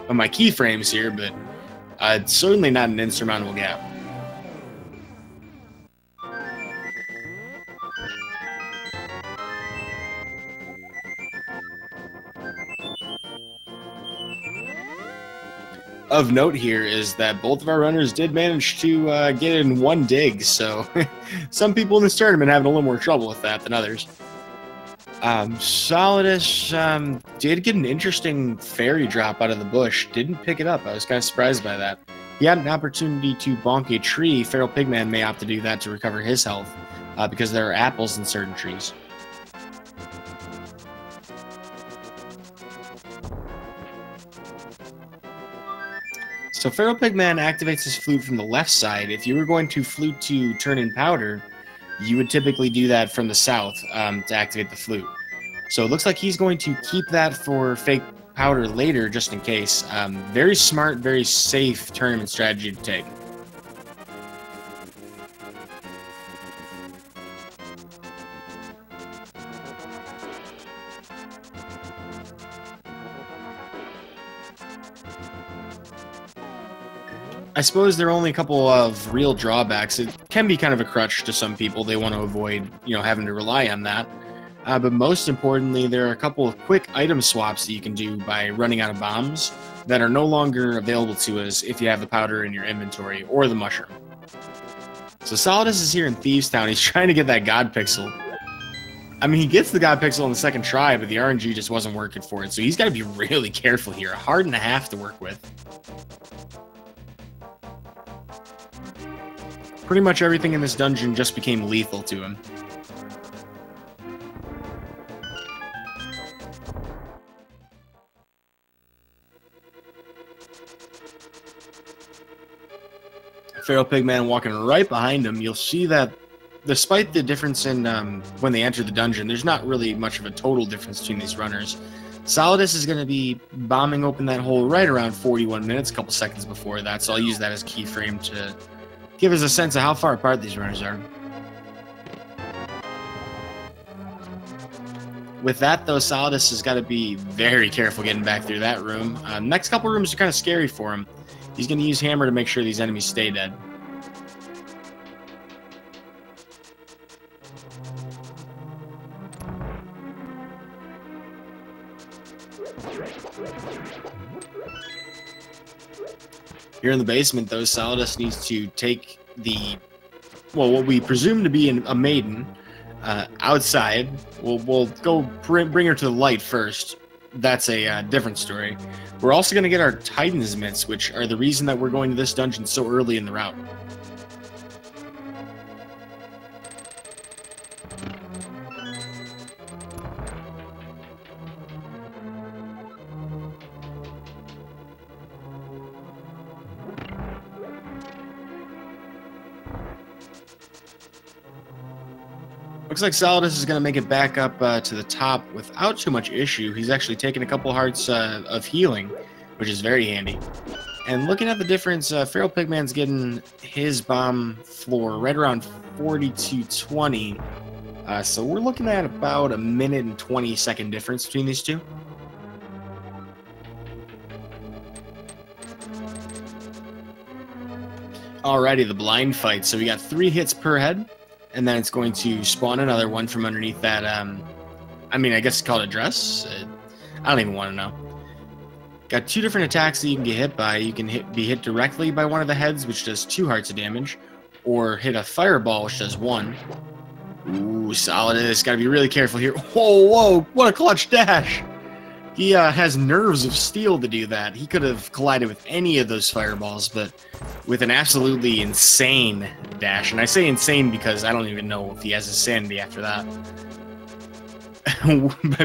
keyframes here, but it's certainly not an insurmountable gap. Of note here is that both of our runners did manage to get it in 1 dig, so some people in this tournament having a little more trouble with that than others. Solidus did get an interesting fairy drop out of the bush. Didn't pick it up. I was kind of surprised by that. He had an opportunity to bonk a tree. FeralPigMan may opt to do that to recover his health because there are apples in certain trees. So FeralPigMan activates his flute from the left side. If you were going to flute to turn in powder, you would typically do that from the south to activate the flute. So it looks like he's going to keep that for fake powder later, just in case. Very smart, very safe tournament strategy to take. I suppose there are only a couple of real drawbacks. It can be kind of a crutch to some people. They want to avoid, having to rely on that. But most importantly, there are a couple of quick item swaps that you can do by running out of bombs that are no longer available to us if you have the powder in your inventory or the mushroom. So Solidus is here in Thieves Town. He's trying to get that God Pixel. I mean, he gets the God Pixel on the second try, but the RNG just wasn't working for it. So he's got to be really careful here. A heart and a half to work with. Pretty much everything in this dungeon just became lethal to him. FeralPigMan walking right behind him. You'll see that despite the difference in when they enter the dungeon, there's not really much of a total difference between these runners. Solidus is going to be bombing open that hole right around 41 minutes, a couple seconds before that, so I'll use that as keyframe to give us a sense of how far apart these runners are. With that, though, Solidus has got to be very careful getting back through that room. Next couple rooms are kind of scary for him. He's going to use Hammer to make sure these enemies stay dead. Here in the basement, though, Solidus needs to take the, what we presume to be a maiden, outside. We'll go bring her to the light first. That's a different story. We're also going to get our Titan's Mitts, which are the reason that we're going to this dungeon so early in the route. Looks like Solidus is going to make it back up to the top without too much issue. He's actually taken a couple hearts of healing, which is very handy. And looking at the difference, FeralPigman's getting his bomb floor right around 4220. So we're looking at about a minute and 20-second difference between these two. Alrighty, the blind fight. So we got 3 hits per head. And then it's going to spawn another one from underneath that, I mean, I guess it's called a dress. I don't even want to know. Got 2 different attacks that you can get hit by. You can be hit directly by one of the heads, which does 2 hearts of damage, or hit a fireball, which does 1. Ooh, Solidus. Got to be really careful here. Whoa, what a clutch dash. He has nerves of steel to do that. He could have collided with any of those fireballs, but with an absolutely insane dash. And I say insane because I don't even know if he has a sanity after that.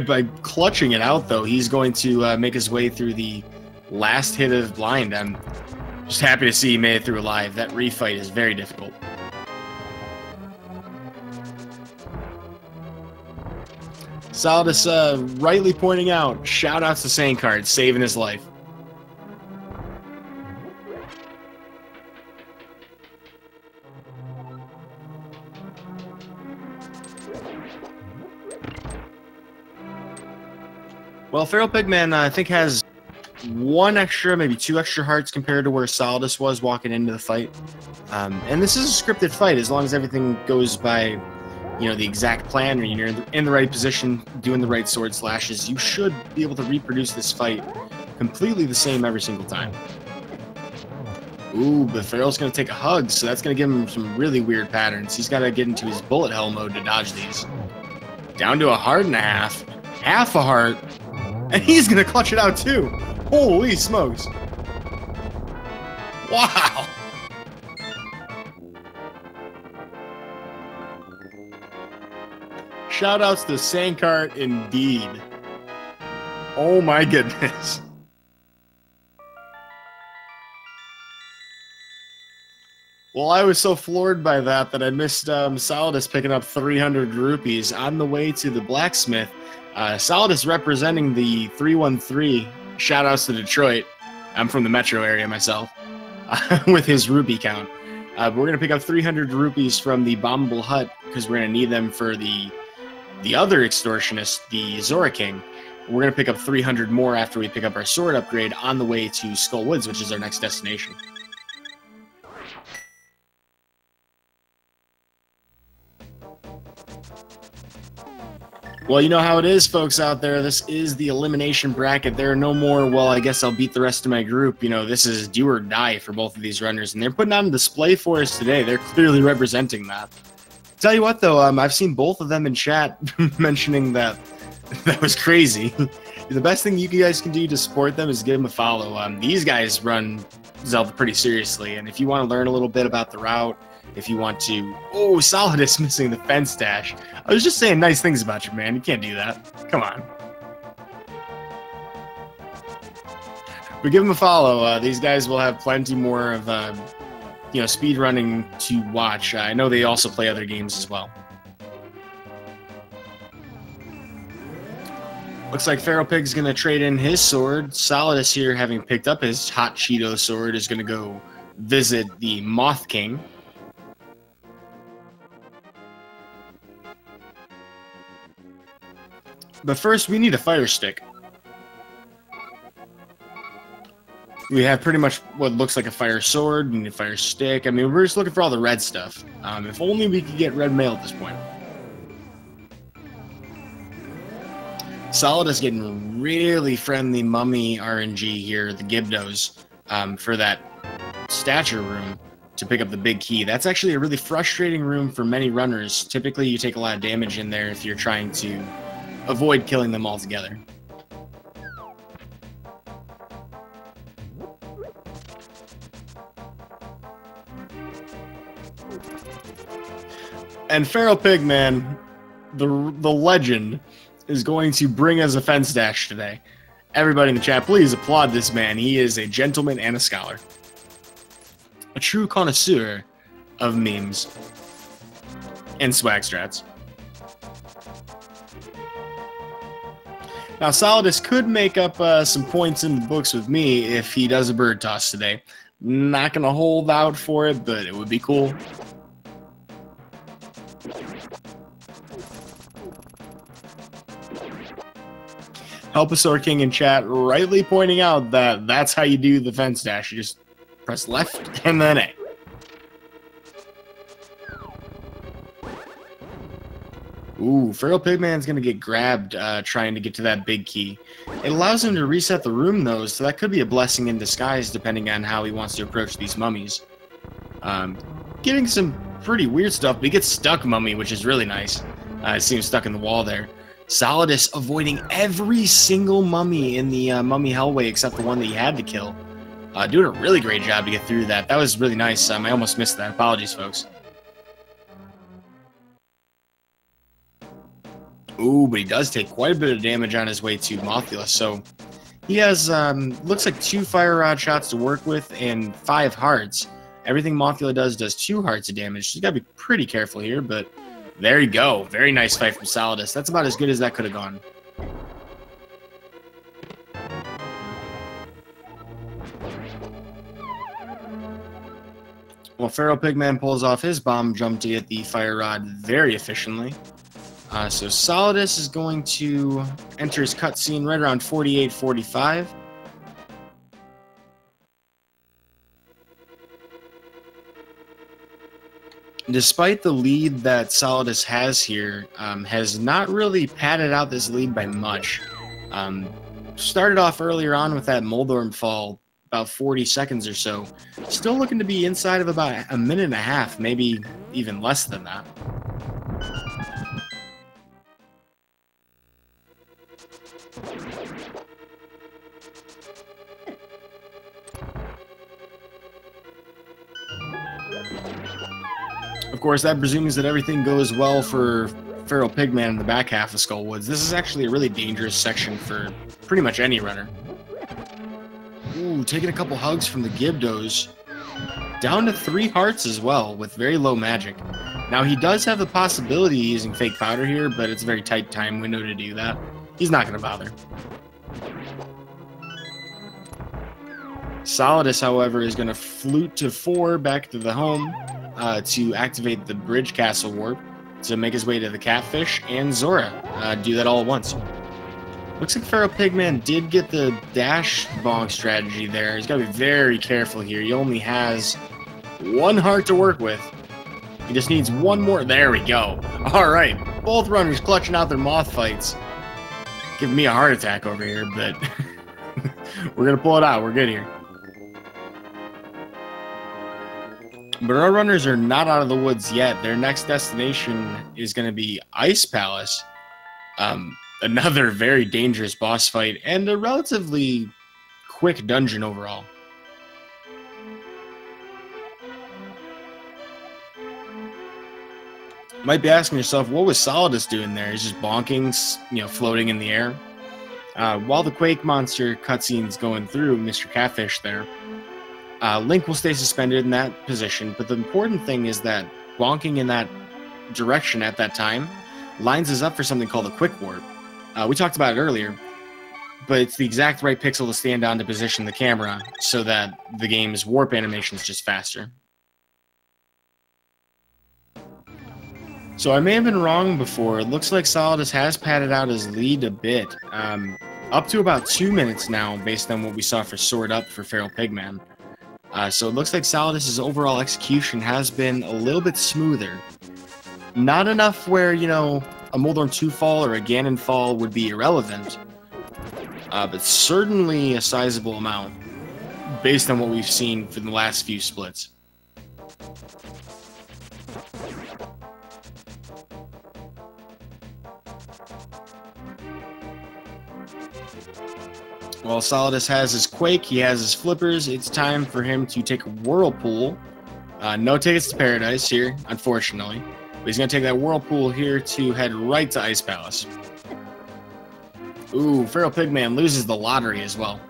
By clutching it out, though, he's going to make his way through the last hit of blind. I'm just happy to see he made it through alive. That refight is very difficult. Solidus rightly pointing out, shout-outs to Sankard, saving his life. Well, FeralPigman, I think, has 1 extra, maybe 2 extra hearts compared to where Solidus was walking into the fight. And this is a scripted fight, as long as everything goes by, the exact plan, or you're in the right position, doing the right sword slashes. You should be able to reproduce this fight completely the same every single time. Ooh, but Feral's going to take a hug, so that's going to give him some really weird patterns. He's got to get into his bullet hell mode to dodge these. Down to a heart and a half. Half a heart. And he's going to clutch it out, too. Holy smokes. Wow. Shoutouts to Sankart indeed. Oh my goodness. Well, I was so floored by that I missed Solidus picking up 300 rupees on the way to the blacksmith. Solidus representing the 313. Shoutouts to Detroit. I'm from the metro area myself. With his rupee count. We're going to pick up 300 rupees from the bombable hut because we're going to need them for the other extortionist, the Zora King. We're going to pick up 300 more after we pick up our sword upgrade on the way to Skull Woods, which is our next destination. Well, you know how it is, folks out there. This is the elimination bracket. There are no more, well, I guess I'll beat the rest of my group. You know, this is do or die for both of these runners, and they're putting on a display for us today. They're clearly representing that. Tell you what, though, I've seen both of them in chat mentioning that was crazy. The best thing you guys can do to support them is give them a follow. These guys run Zelda pretty seriously, and if you want to learn a little bit about the route, if you want to... Oh, Solidus missing the fence dash. I was just saying nice things about you, man. You can't do that. Come on. But give them a follow. These guys will have plenty more of, speed running to watch. I know they also play other games as well. Looks like FeralPig's going to trade in his sword. Solidus here, having picked up his Hot Cheeto sword, is going to go visit the Moth King. But first, we need a fire stick. We have pretty much what looks like a fire sword, we need a fire stick. I mean, we're just looking for all the red stuff. If only we could get red mail at this point. Solidus getting really friendly mummy RNG here, the Gibdos, for that stature room to pick up the big key. That's actually a really frustrating room for many runners. Typically, you take a lot of damage in there if you're trying to avoid killing them altogether. And FeralPigMan, the legend, is going to bring us a fence dash today. Everybody in the chat, please applaud this man. He is a gentleman and a scholar. A true connoisseur of memes and swag strats. Now, Solidus could make up some points in the books with me if he does a bird toss today. Not going to hold out for it, but it would be cool. Helpasaur King in chat rightly pointing out that that's how you do the fence dash. You just press left and then A. Ooh, FeralPigman's going to get grabbed trying to get to that big key. It allows him to reset the room, though, so that could be a blessing in disguise depending on how he wants to approach these mummies. Getting some pretty weird stuff, but he gets stuck mummy, which is really nice. I see him stuck in the wall there. Solidus avoiding every single mummy in the mummy hellway except the one that he had to kill. Doing a really great job to get through that. That was really nice. I almost missed that. Apologies, folks. Ooh, but he does take quite a bit of damage on his way to Mothula, so he has, looks like 2 fire rod shots to work with and 5 hearts. Everything Mothula does 2 hearts of damage, so you gotta be pretty careful here, but there you go. Very nice fight from Solidus. That's about as good as that could have gone. Well, FeralPigman pulls off his bomb jump to get the fire rod very efficiently. So Solidus is going to enter his cutscene right around 48-45. Despite the lead that Solidus has here, has not really padded out this lead by much. Started off earlier on with that Moldorm fall, about 40 seconds or so. Still looking to be inside of about a minute and a half, maybe even less than that. Of course, that presumes that everything goes well for FeralPigman in the back half of Skull Woods. This is actually a really dangerous section for pretty much any runner. Ooh, taking a couple hugs from the Gibdos. Down to 3 hearts as well, with very low magic. Now, he does have the possibility of using fake powder here, but it's a very tight time window to do that. He's not going to bother. Solidus, however, is going to flute to 4 back to the home to activate the Bridge Castle Warp to make his way to the Catfish and Zora. Do that all at once. Looks like FeralPigMan did get the dash bonk strategy there. He's got to be very careful here. He only has 1 heart to work with. He just needs 1 more. There we go. All right. Both runners clutching out their moth fights. Giving me a heart attack over here, but we're going to pull it out. We're good here. But our runners are not out of the woods yet. Their next destination is going to be Ice Palace. Another very dangerous boss fight and a relatively quick dungeon overall. Might be asking yourself, what was Solidus doing there? He's just bonking, floating in the air. While the Quake monster cutscene's going through Mr. Catfish there, Link will stay suspended in that position, but the important thing is that bonking in that direction at that time lines us up for something called a Quick Warp. We talked about it earlier, but it's the exact right pixel to stand on to position the camera so that the game's warp animation is just faster. So I may have been wrong before. It looks like Solidus has padded out his lead a bit, up to about 2 minutes now, based on what we saw for Sword Up for FeralPigMan. So it looks like Solidus' overall execution has been a little bit smoother. Not enough where, a Moldorm 2 fall or a Ganon fall would be irrelevant, but certainly a sizable amount, based on what we've seen for the last few splits. While Solidus has his Quake, he has his Flippers, it's time for him to take a Whirlpool. No tickets to Paradise here, unfortunately. But he's going to take that Whirlpool here to head right to Ice Palace. Ooh, FeralPigMan loses the lottery as well.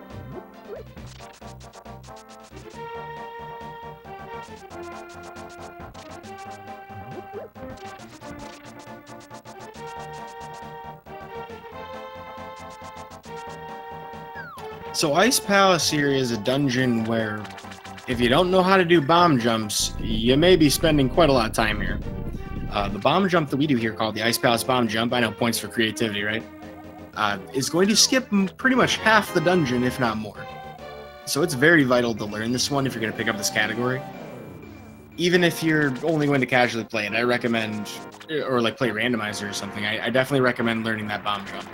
So Ice Palace here is a dungeon where, if you don't know how to do bomb jumps, you may be spending quite a lot of time here. The bomb jump that we do here, called the Ice Palace Bomb Jump, I know, points for creativity, right? Is going to skip pretty much half the dungeon, if not more. So it's very vital to learn this one if you're going to pick up this category. Even if you're only going to casually play it, I recommend, or like play randomizer or something, I definitely recommend learning that bomb jump.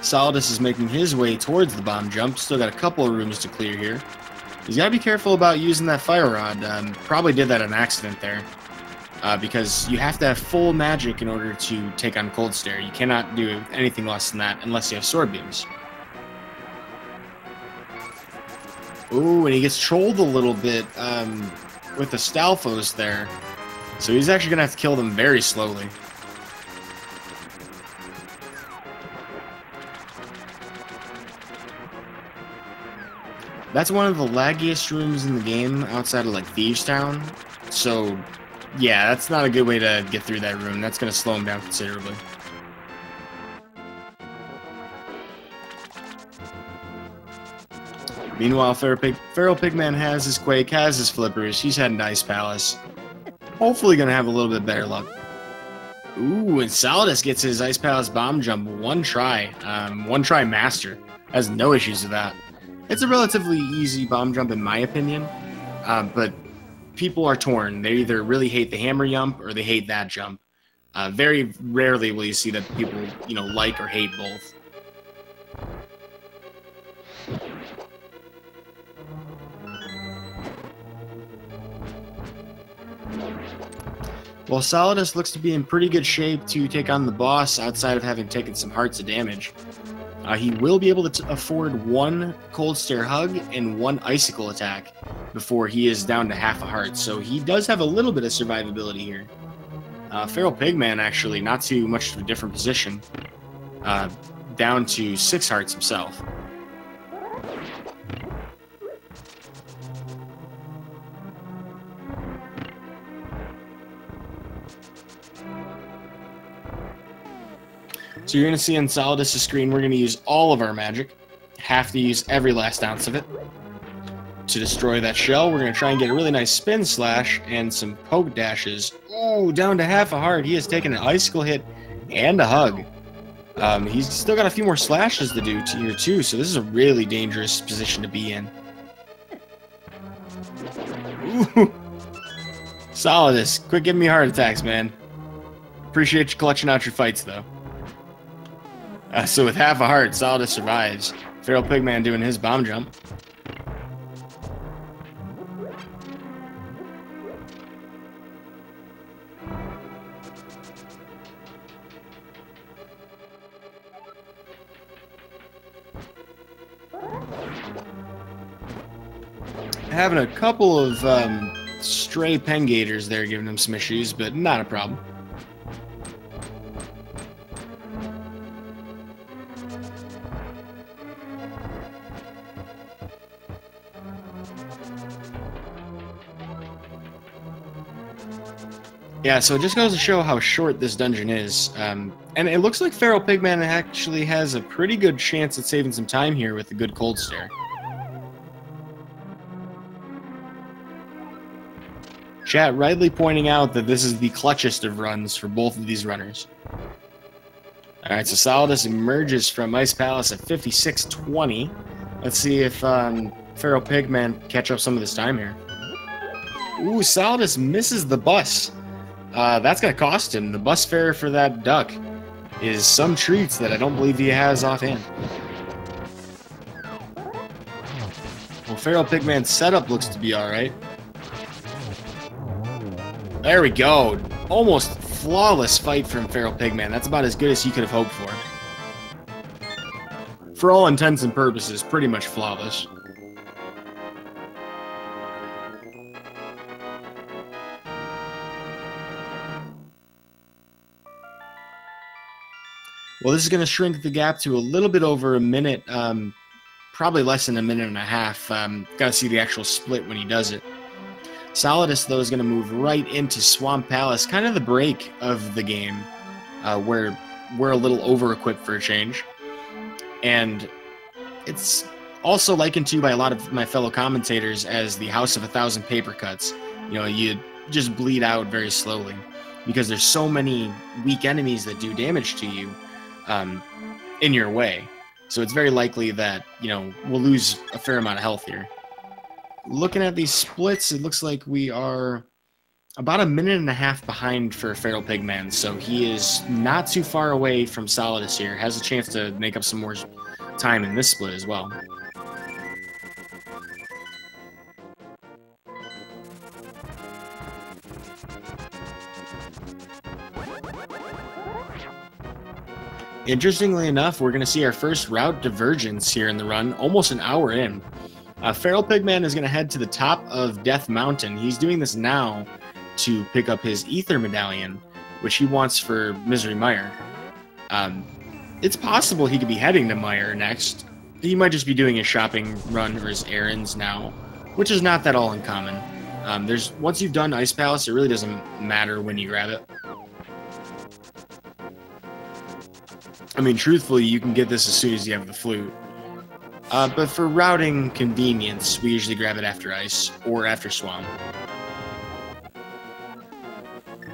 Solidus is making his way towards the bomb jump. Still got a couple of rooms to clear here. He's got to be careful about using that fire rod. Probably did that on accident there. Because you have to have full magic in order to take on Cold Stare. You cannot do anything less than that unless you have sword beams. Ooh, and he gets trolled a little bit with the Stalfos there. So he's actually going to have to kill them very slowly. That's one of the laggiest rooms in the game outside of like Thieves Town. So yeah, that's not a good way to get through that room. That's going to slow him down considerably. Meanwhile, FeralPigMan has his Quake, has his Flippers. He's heading to Ice Palace. Hopefully going to have a little bit better luck. Ooh, and Solidus gets his Ice Palace bomb jump one try. One try master. Has no issues with that. It's a relatively easy bomb jump in my opinion, but people are torn. They either really hate the hammer jump or they hate that jump. Very rarely will you see that people, like or hate both. While Solidus looks to be in pretty good shape to take on the boss outside of having taken some hearts of damage, he will be able to afford one Cold Stare Hug and one Icicle attack before he is down to half a heart, so he does have a little bit of survivability here. FeralPigMan actually not too much of a different position, down to 6 hearts himself. So you're going to see on Solidus' screen, we're going to use all of our magic. Have to use every last ounce of it. To destroy that shell, we're going to try and get a really nice spin slash and some poke dashes. Ooh, down to half a heart. He has taken an icicle hit and a hug. He's still got a few more slashes to do here too, so this is a really dangerous position to be in. Ooh. Solidus, quit giving me heart attacks, man. Appreciate you clutching out your fights, though. So with half a heart, Solidus survives. FeralPigMan doing his bomb jump. Having a couple of stray pengators there giving him some issues, but not a problem. Yeah, so it just goes to show how short this dungeon is. And it looks like FeralPigMan actually has a pretty good chance at saving some time here with a good cold stare. Chat rightly pointing out that this is the clutchest of runs for both of these runners. Alright, so Solidus emerges from Ice Palace at 56:20. Let's see if FeralPigMan can catch up some of this time here. Ooh, Solidus misses the bus. That's going to cost him. The bus fare for that duck is some treats that I don't believe he has offhand. Well, FeralPigMan's setup looks to be alright. There we go. Almost flawless fight from FeralPigMan. That's about as good as he could have hoped for. For all intents and purposes, pretty much flawless. Well, this is going to shrink the gap to a little bit over a minute, probably less than a minute and a half. Got to see the actual split when he does it. Solidus, though, is going to move right into Swamp Palace, kind of the break of the game, where we're a little over-equipped for a change. And it's also likened to by a lot of my fellow commentators as the House of 1,000 Paper Cuts. You know, you just bleed out very slowly because there's so many weak enemies that do damage to you in your way. So it's very likely that, you know, we'll lose a fair amount of health here. Looking at these splits, it looks like we are about a minute and a half behind for FeralPigMan, so he is not too far away from Solidus here. Has a chance to make up some more time in this split as well. Interestingly enough, we're going to see our first route divergence here in the run, almost an hour in. FeralPigMan is going to head to the top of Death Mountain. He's doing this now to pick up his Ether Medallion, which he wants for Misery Mire. It's possible he could be heading to Mire next. He might just be doing his shopping run or his errands now, which is not that all uncommon. Once you've done Ice Palace, it really doesn't matter when you grab it. I mean, truthfully, you can get this as soon as you have the flute. But for routing convenience, we usually grab it after Ice or after Swamp.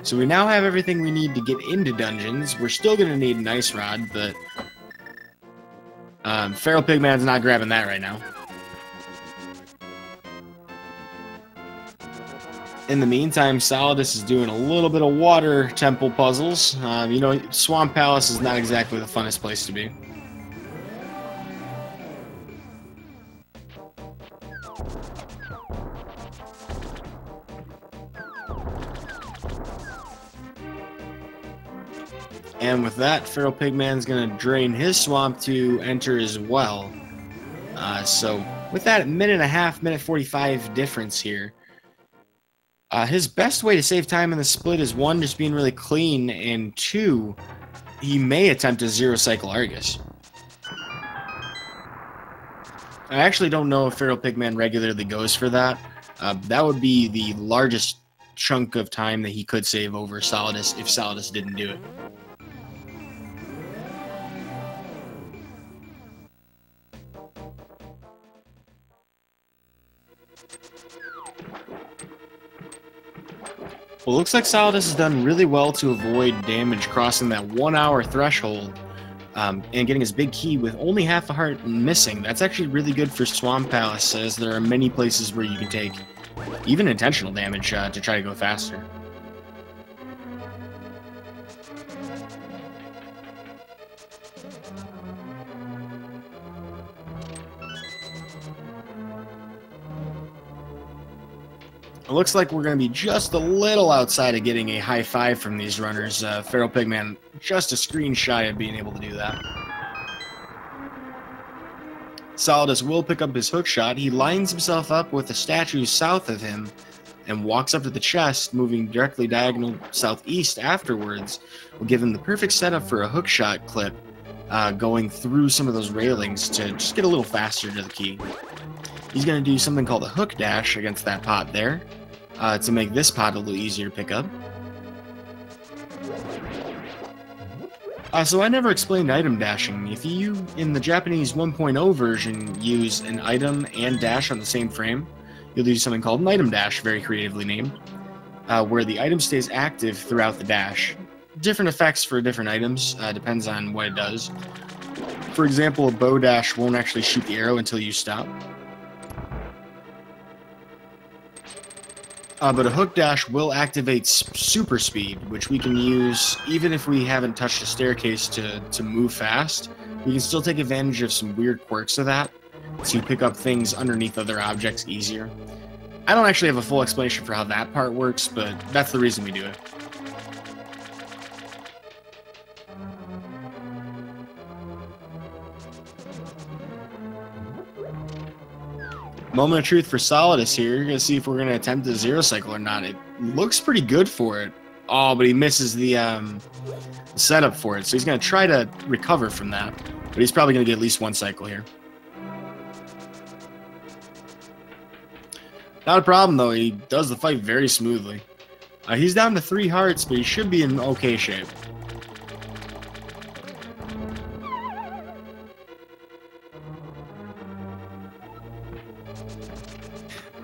So we now have everything we need to get into dungeons. We're still going to need an Ice Rod, but FeralPigMan's not grabbing that right now. In the meantime, Solidus is doing a little bit of water temple puzzles. You know, Swamp Palace is not exactly the funnest place to be. And with that, FeralPigMan's going to drain his swamp to enter as well. So with that minute and a half, minute 45 difference here, his best way to save time in the split is one, just being really clean, and two, he may attempt a zero cycle Argus. I actually don't know if FeralPigMan regularly goes for that. That would be the largest chunk of time that he could save over Solidus if Solidus didn't do it. Well, looks like Solidus has done really well to avoid damage crossing that 1 hour threshold and getting his big key with only half a heart missing. That's actually really good for Swamp Palace, as there are many places where you can take even intentional damage to try to go faster. It looks like we're going to be just a little outside of getting a high five from these runners. FeralPigMan just a screen shy of being able to do that. Solidus will pick up his hook shot. He lines himself up with the statue south of him and walks up to the chest, moving directly diagonal southeast afterwards. Will give him the perfect setup for a hook shot clip, going through some of those railings to just get a little faster to the key. He's going to do something called a hook dash against that pot there, to make this pot a little easier to pick up. So I never explained item dashing. If you, in the Japanese 1.0 version, use an item and dash on the same frame, you'll do something called an item dash, very creatively named, where the item stays active throughout the dash. Different effects for different items, depends on what it does. For example, a bow dash won't actually shoot the arrow until you stop. But a hook dash will activate super speed, which we can use even if we haven't touched a staircase to move fast. We can still take advantage of some weird quirks of that to pick up things underneath other objects easier. I don't actually have a full explanation for how that part works, but that's the reason we do it. Moment of truth for Solidus here. You're going to see if we're going to attempt a zero cycle or not. It looks pretty good for it. Oh, but he misses the setup for it. So he's going to try to recover from that. But he's probably going to get at least one cycle here. Not a problem, though. He does the fight very smoothly. He's down to 3 hearts, but he should be in okay shape.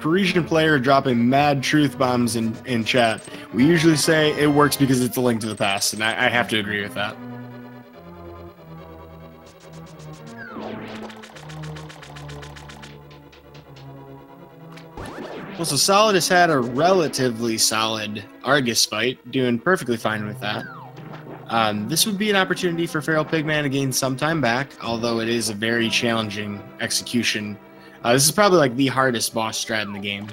Parisian player dropping mad truth bombs in chat. We usually say it works because it's a link to the past, and I have to agree with that. Well, so Solidus had a relatively solid Argus fight, doing perfectly fine with that. This would be an opportunity for FeralPigMan to gain some time back, although it is a very challenging execution. This is probably like the hardest boss strat in the game.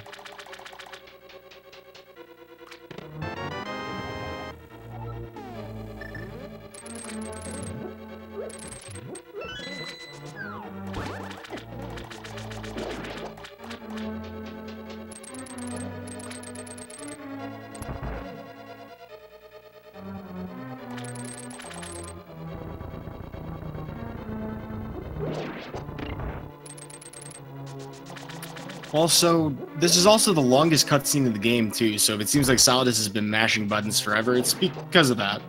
Also, this is also the longest cutscene in the game, too, so if it seems like Solidus has been mashing buttons forever, it's because of that.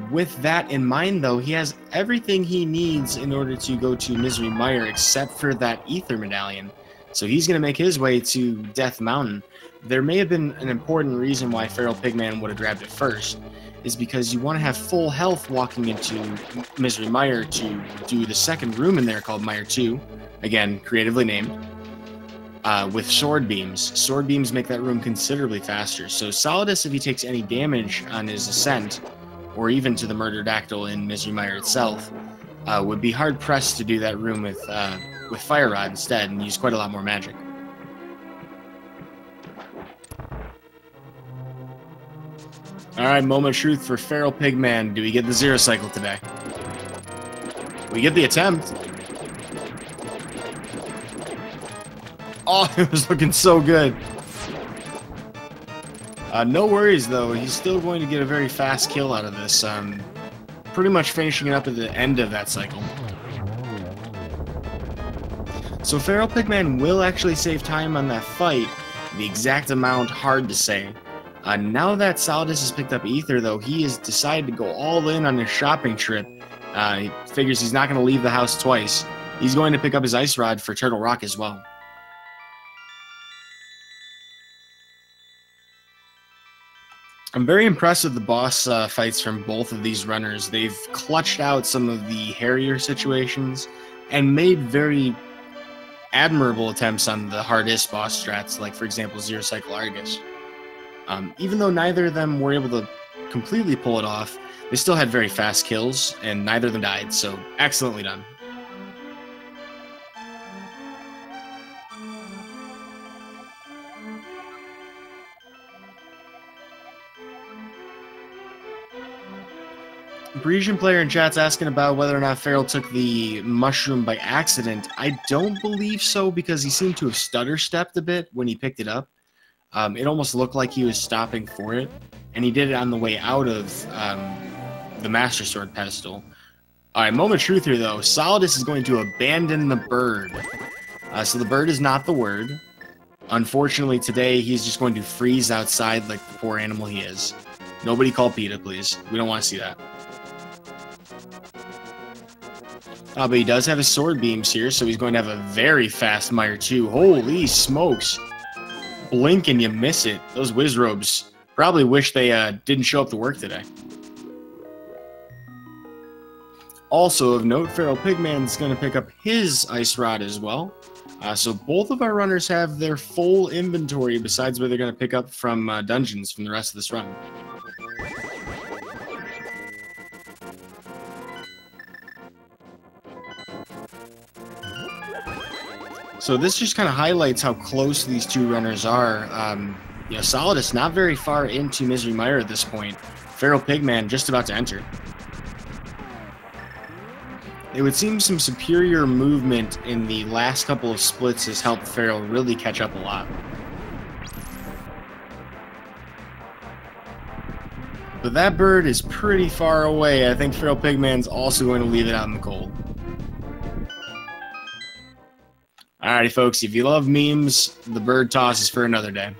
With that in mind, though, he has everything he needs in order to go to Misery Mire except for that Ether Medallion. So he's going to make his way to Death Mountain. There may have been an important reason why FeralPigMan would have grabbed it first, is because you want to have full health walking into Misery Mire to do the second room in there called Mire 2, again, creatively named. With sword beams. Sword beams make that room considerably faster. So Solidus, if he takes any damage on his ascent, or even to the Murder Dactyl in Misery Mire itself, would be hard pressed to do that room with Fire Rod instead, and use quite a lot more magic. Alright, moment of truth for FeralPigMan. Do we get the zero cycle today? We get the attempt. Oh, it was looking so good. No worries, though. He's still going to get a very fast kill out of this. Pretty much finishing it up at the end of that cycle. So FeralPigMan will actually save time on that fight. The exact amount, hard to say. Now that Solidus has picked up Ether, though, he has decided to go all in on his shopping trip. He figures he's not going to leave the house twice. He's going to pick up his Ice Rod for Turtle Rock as well. I'm very impressed with the boss fights from both of these runners. They've clutched out some of the hairier situations and made very admirable attempts on the hardest boss strats, like, for example, Zero Cycle Argus. Even though neither of them were able to completely pull it off, they still had very fast kills, and neither of them died, so excellently done. Parisian player in chat's asking about whether or not Feral took the mushroom by accident. I don't believe so, because he seemed to have stutter-stepped a bit when he picked it up. It almost looked like he was stopping for it, and he did it on the way out of the Master Sword pedestal. Alright, moment of truth here, though. Solidus is going to abandon the bird. So the bird is not the word. Unfortunately, today, he's just going to freeze outside like the poor animal he is. Nobody call PETA, please. We don't want to see that. But he does have his sword beams here, so he's going to have a very fast Mire too. Holy smokes. Blink and you miss it. Those Wizrobes probably wish they didn't show up to work today. Also of note, FeralPigMan's going to pick up his Ice Rod as well. So both of our runners have their full inventory besides what they're going to pick up from dungeons from the rest of this run. So this just kind of highlights how close these two runners are. You know, Solidus not very far into Misery Mire at this point. FeralPigMan just about to enter. It would seem some superior movement in the last couple of splits has helped Feral really catch up a lot. But that bird is pretty far away. I think FeralPigman's also going to leave it out in the cold. Alrighty, folks, if you love memes, the bird toss is for another day.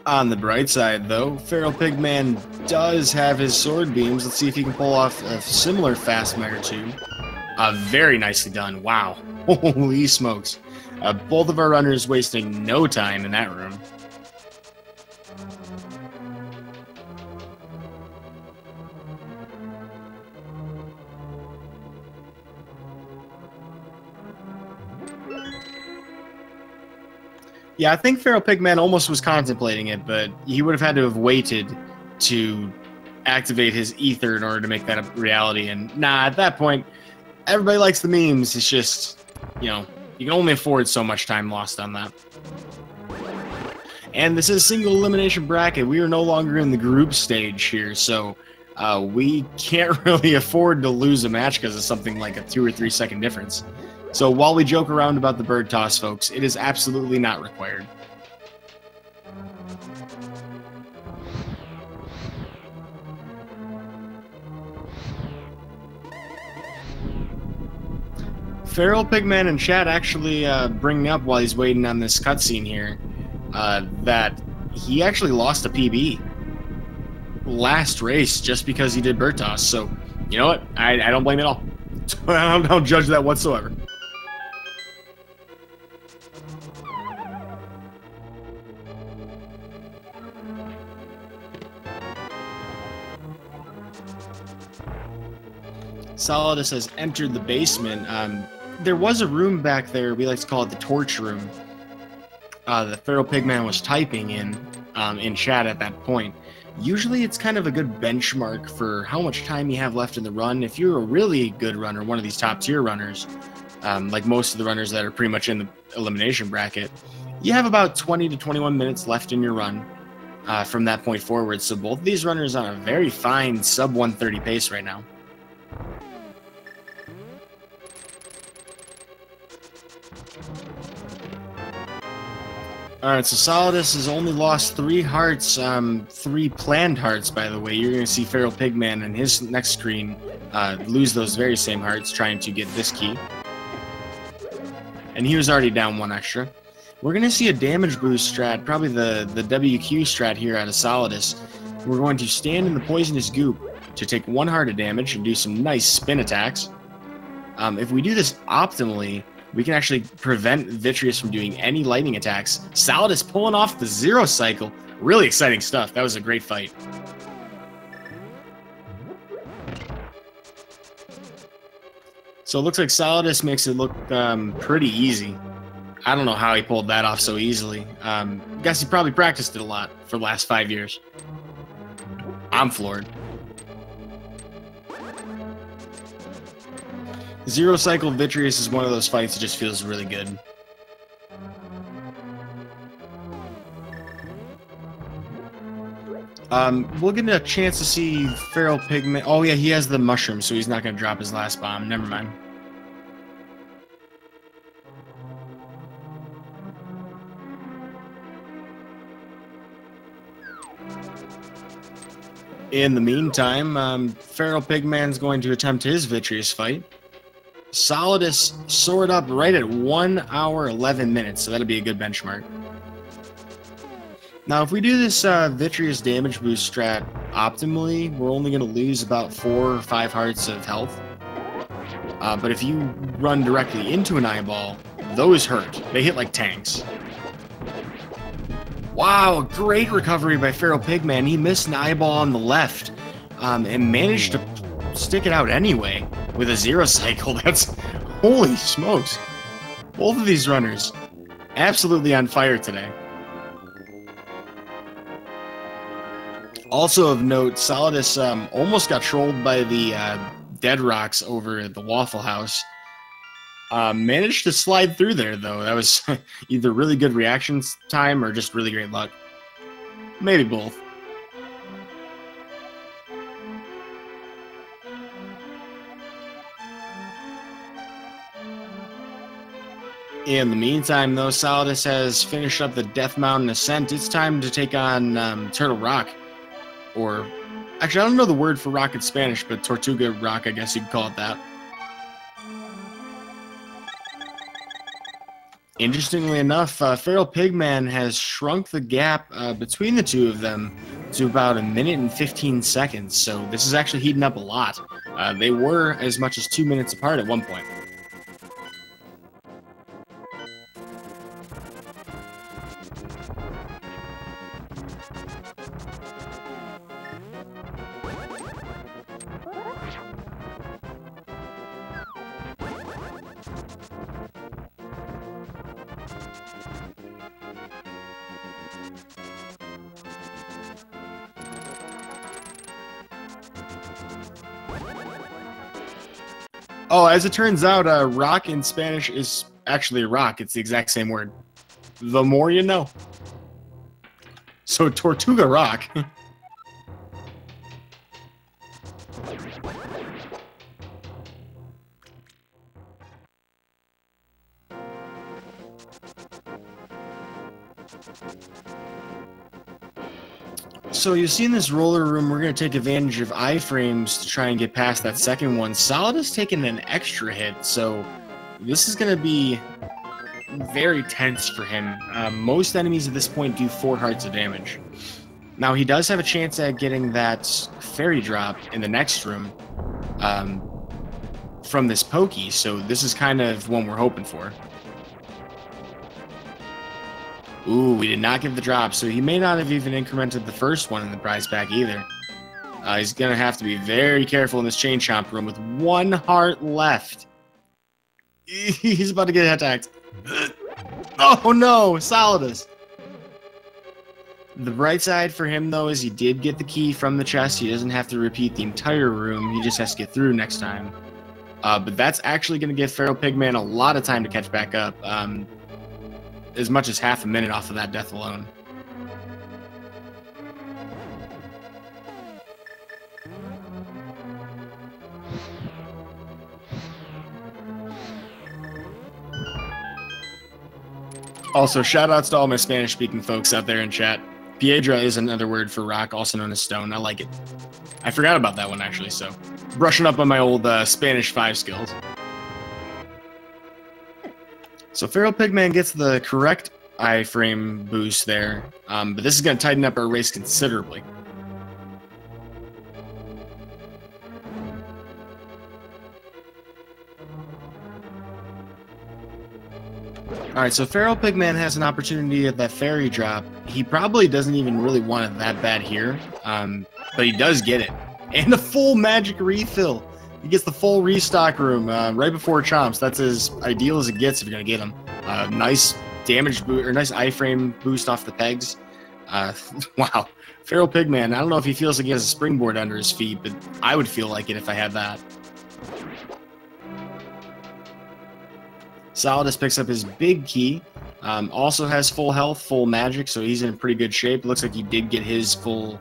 On the bright side, though, FeralPigMan does have his sword beams. Let's see if he can pull off a similar fast Mire too. Very nicely done. Wow. Holy smokes. Both of our runners wasting no time in that room. Yeah, I think FeralPigMan almost was contemplating it, but he would have had to have waited to activate his ether in order to make that a reality. And nah, at that point, everybody likes the memes. It's just, you know, you can only afford so much time lost on that. And this is a single elimination bracket. We are no longer in the group stage here, so we can't really afford to lose a match because of something like a 2 or 3 second difference. So while we joke around about the bird toss, folks, it is absolutely not required. FeralPigMan in chat actually bringing up while he's waiting on this cutscene here that he actually lost a PB last race just because he did bird toss. So, you know what? I don't blame it at all. I don't judge that whatsoever. Solidus has entered the basement. There was a room back there, we like to call it the torch room, that FeralPigMan was typing in chat at that point. Usually it's kind of a good benchmark for how much time you have left in the run. If you're a really good runner, one of these top tier runners, like most of the runners that are pretty much in the elimination bracket, you have about 20 to 21 minutes left in your run from that point forward. So both of these runners are on a very fine sub 130 pace right now. Alright, so Solidus has only lost 3 hearts, 3 planned hearts, by the way. You're going to see FeralPigMan in his next screen lose those very same hearts trying to get this key. And he was already down 1 extra. We're going to see a damage boost strat, probably the WQ strat here out of Solidus. We're going to stand in the poisonous goop to take 1 heart of damage and do some nice spin attacks. If we do this optimally, we can actually prevent Vitreous from doing any lightning attacks. Solidus pulling off the Zero Cycle. Really exciting stuff. That was a great fight. So it looks like Solidus makes it look pretty easy. I don't know how he pulled that off so easily. Guess he probably practiced it a lot for the last 5 years. I'm floored. Zero Cycle Vitreous is one of those fights that just feels really good. We'll get a chance to see FeralPigMan. Oh yeah, he has the mushroom, so he's not going to drop his last bomb. Never mind. In the meantime, FeralPigman's going to attempt his Vitreous fight. Solidus soared up right at 1 hour 11 minutes, so that'll be a good benchmark. Now, if we do this Vitreous damage boost strat optimally, we're only going to lose about 4 or 5 hearts of health. But if you run directly into an eyeball, those hurt. They hit like tanks. Wow, great recovery by FeralPigman. He missed an eyeball on the left and managed to stick it out anyway with a Zero Cycle. That's... holy smokes. Both of these runners absolutely on fire today. Also of note, Solidus almost got trolled by the Dead Rocks over at the Waffle House. Managed to slide through there, though. That was either really good reactions time or just really great luck. Maybe both. In the meantime, though, Solidus has finished up the Death Mountain ascent. It's time to take on Turtle Rock. Or, actually, I don't know the word for rock in Spanish, but Tortuga Rock, I guess you could call it that. Interestingly enough, FeralPigman has shrunk the gap between the two of them to about 1 minute and 15 seconds, so this is actually heating up a lot. They were as much as 2 minutes apart at one point. Oh, as it turns out, rock in Spanish is actually rock. It's the exact same word. The more you know. So, Tortuga Rock. So you see in this roller room, we're going to take advantage of iframes to try and get past that second one. Solidus taking an extra hit, so this is going to be very tense for him. Most enemies at this point do 4 hearts of damage. Now he does have a chance at getting that fairy drop in the next room from this pokey, so this is kind of one we're hoping for. Ooh, we did not give the drop, so he may not have even incremented the first one in the prize pack either. He's going to have to be very careful in this chain chomp room with 1 heart left. He's about to get attacked. Oh no, Solidus. The bright side for him, though, is he did get the key from the chest. He doesn't have to repeat the entire room. He just has to get through next time. But that's actually going to give FeralPigman a lot of time to catch back up. As much as half a minute off of that death alone. Also, shout-outs to all my Spanish-speaking folks out there in chat. Piedra is another word for rock, also known as stone. I like it. I forgot about that one, actually, so brushing up on my old Spanish 5 skills. So FeralPigman gets the correct iframe boost there, but this is going to tighten up our race considerably. Alright, so FeralPigMan has an opportunity at that fairy drop. He probably doesn't even really want it that bad here, but he does get it. And the full magic refill! He gets the full restock room right before Chomps. That's as ideal as it gets if you're going to get him. Nice damage boost, or nice iframe boost off the pegs. Wow. FeralPigMan, I don't know if he feels like he has a springboard under his feet, but I would feel like it if I had that. Solidus picks up his big key. Also has full health, full magic, so he's in pretty good shape. Looks like he did get his full,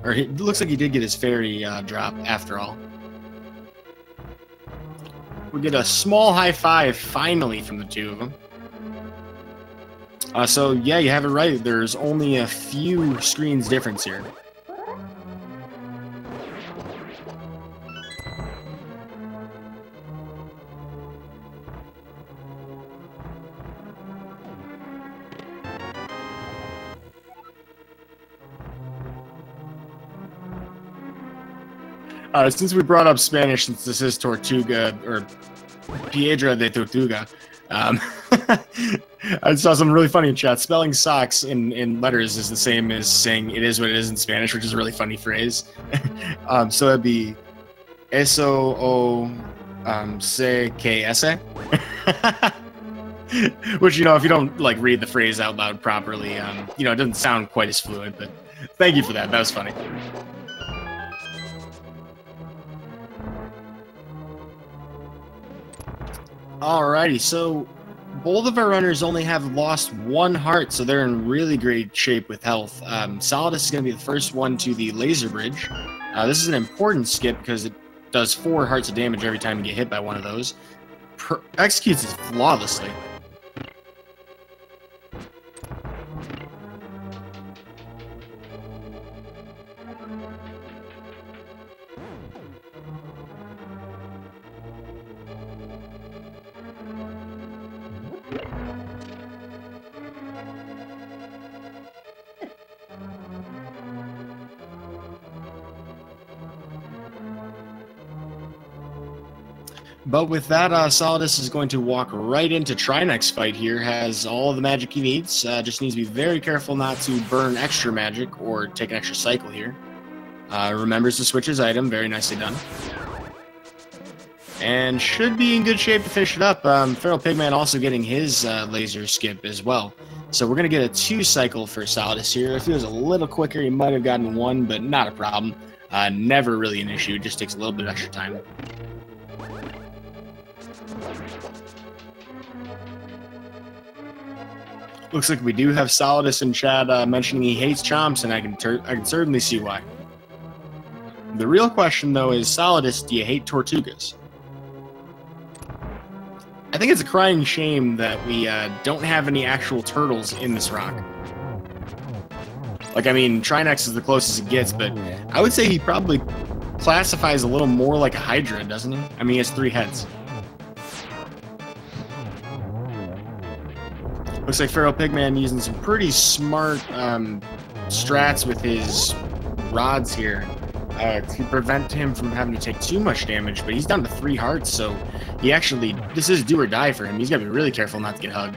or it looks like he did get his fairy drop after all. We get a small high five finally from the two of them. So yeah, you have it right. There's only a few screens difference here. Since we brought up Spanish, since this is Tortuga, or Piedra de Tortuga, I saw something really funny in chat. Spelling socks in letters is the same as saying it is what it is in Spanish, which is a really funny phrase. So that'd be eso o se que ese. Which, you know, if you don't like read the phrase out loud properly, you know, it doesn't sound quite as fluid, but thank you for that. That was funny. Alrighty, so both of our runners only have lost one heart, so they're in really great shape with health. Solidus is going to be the first one to the laser bridge. This is an important skip because it does 4 hearts of damage every time you get hit by one of those. Executes it flawlessly. But with that, Solidus is going to walk right into Trinex fight here. Has all of the magic he needs. Just needs to be very careful not to burn extra magic or take an extra cycle here. Remembers to switch his item. Very nicely done. And should be in good shape to finish it up. FeralPigMan also getting his laser skip as well. So we're going to get a 2 cycle for Solidus here. If he was a little quicker, he might have gotten 1, but not a problem. Never really an issue. It just takes a little bit of extra time. Looks like we do have Solidus in chat mentioning he hates Chomps, and I can certainly see why. The real question, though, is Solidus, do you hate Tortugas? I think it's a crying shame that we don't have any actual turtles in this rock. Like, I mean, Trinex is the closest it gets, but I would say he probably classifies a little more like a Hydra, doesn't he? I mean, he has 3 heads. Looks like FeralPigMan using some pretty smart strats with his rods here to prevent him from having to take too much damage, but he's down to 3 hearts, so he actually, this is do or die for him. He's got to be really careful not to get hugged.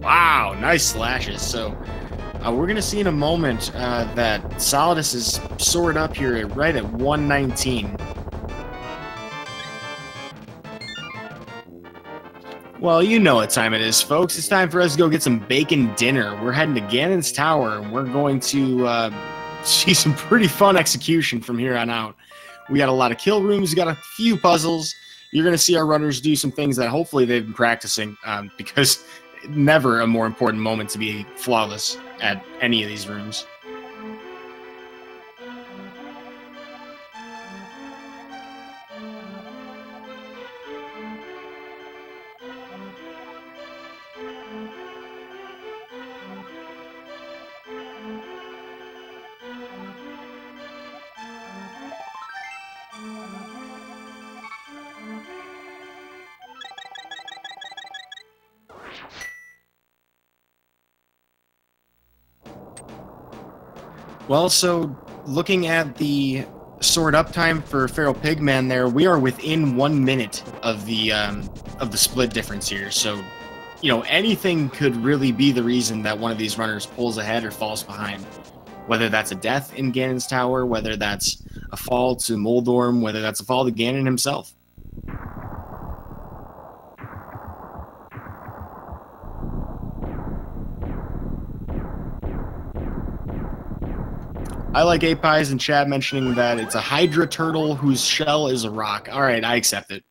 Wow, nice slashes. So we're going to see in a moment that Solidus is soared up here right at 119. Well, you know what time it is, folks. It's time for us to go get some bacon dinner. We're heading to Ganon's Tower, and we're going to see some pretty fun execution from here on out. We got a lot of kill rooms. We got a few puzzles. You're going to see our runners do some things that hopefully they've been practicing, because never a more important moment to be flawless at any of these rooms. Well, so looking at the sword up time for FeralPigMan there. We are within 1 minute of the split difference here. So, you know, anything could really be the reason that one of these runners pulls ahead or falls behind. Whether that's a death in Ganon's tower, whether that's a fall to Moldorm, whether that's a fall to Ganon himself. I like APIs in chat mentioning that it's a Hydra turtle whose shell is a rock. All right, I accept it.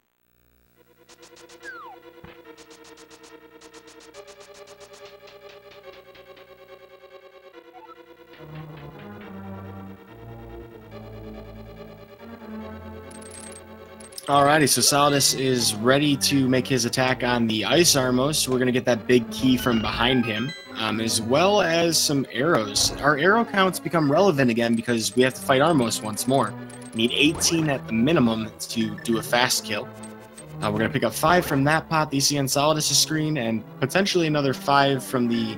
Alrighty, so Solidus is ready to make his attack on the Ice Armos. We're going to get that big key from behind him, as well as some arrows. Our arrow counts become relevant again because we have to fight Armos once more. We need 18 at the minimum to do a fast kill. We're going to pick up 5 from that pot that you see on Solidus' screen, and potentially another 5 from the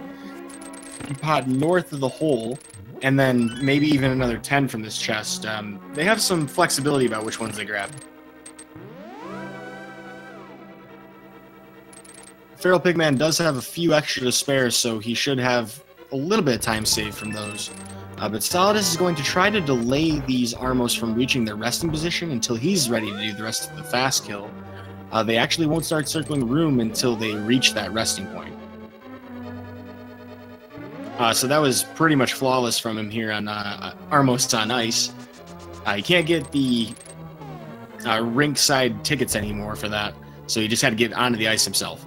pot north of the hole, and then maybe even another 10 from this chest. They have some flexibility about which ones they grab. FeralPigMan does have a few extra to spare, so he should have a little bit of time saved from those. But Solidus is going to try to delay these Armos from reaching their resting position until he's ready to do the rest of the fast kill. They actually won't start circling the room until they reach that resting point. So that was pretty much flawless from him here on Armos on Ice. You can't get the rink side tickets anymore for that, so you just had to get onto the ice himself.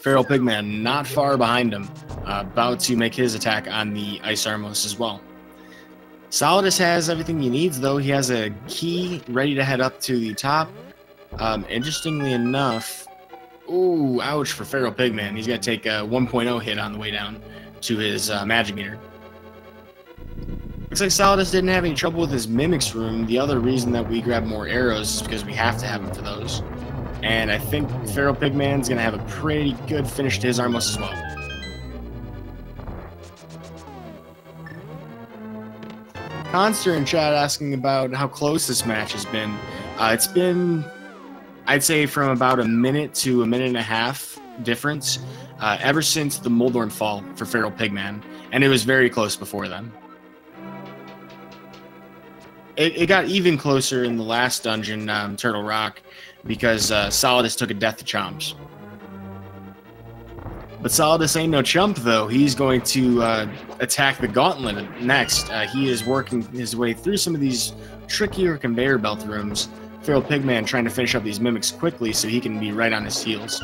FeralPigMan not far behind him, about to make his attack on the Ice Armos as well. Solidus has everything he needs, though. He has a key ready to head up to the top. Interestingly enough, ooh, ouch for FeralPigMan. He's got to take a 1.0 hit on the way down to his Magic Meter. Looks like Solidus didn't have any trouble with his Mimic's room. The other reason that we grab more arrows is because we have to have them for those. And I think FeralPigMan's going to have a pretty good finish to his Armos as well. Conster in chat asking about how close this match has been. It's been, I'd say, from about a minute to a minute and a half difference ever since the Moldorm fall for FeralPigMan. And it was very close before then. It got even closer in the last dungeon, Turtle Rock, because Solidus took a death to Chomps. But Solidus ain't no chump, though. He's going to attack the Gauntlet next. He is working his way through some of these trickier conveyor belt rooms. FeralPigMan trying to finish up these Mimics quickly so he can be right on his heels.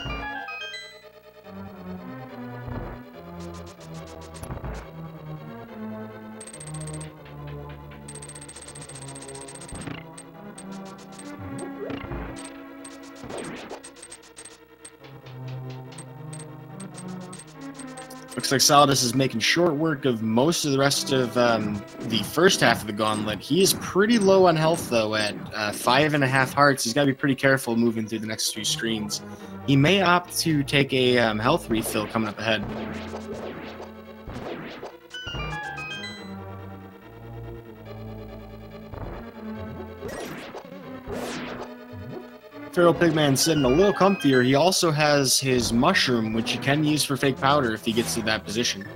Looks like Solidus is making short work of most of the rest of the first half of the Gauntlet. He is pretty low on health, though, at 5.5 hearts. He's got to be pretty careful moving through the next few screens. He may opt to take a health refill coming up ahead. FeralPigMan's sitting a little comfier. He also has his mushroom, which he can use for fake powder if he gets to that position.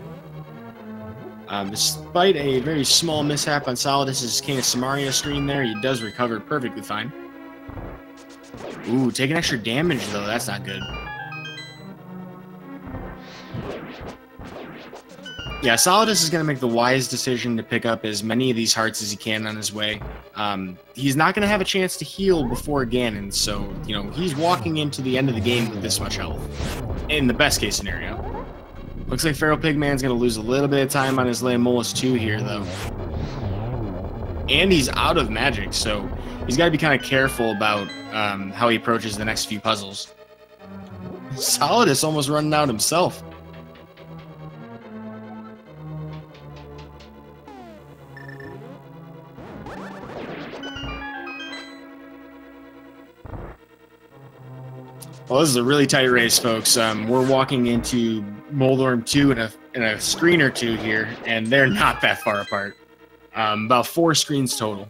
Despite a very small mishap on Solidus' King of Samaria screen there, he does recover perfectly fine. Ooh, taking extra damage, though. That's not good. Yeah, Solidus is going to make the wise decision to pick up as many of these hearts as he can on his way. He's not going to have a chance to heal before Ganon, so, you know, he's walking into the end of the game with this much health, in the best case scenario. Looks like FeralPigMan's going to lose a little bit of time on his Leomolus 2 here, though. And he's out of magic, so he's got to be kind of careful about how he approaches the next few puzzles. Solidus almost running out himself. Well, this is a really tight race, folks. We're walking into Moldorm 2 in a in a screen or two here, and they're not that far apart. About 4 screens total.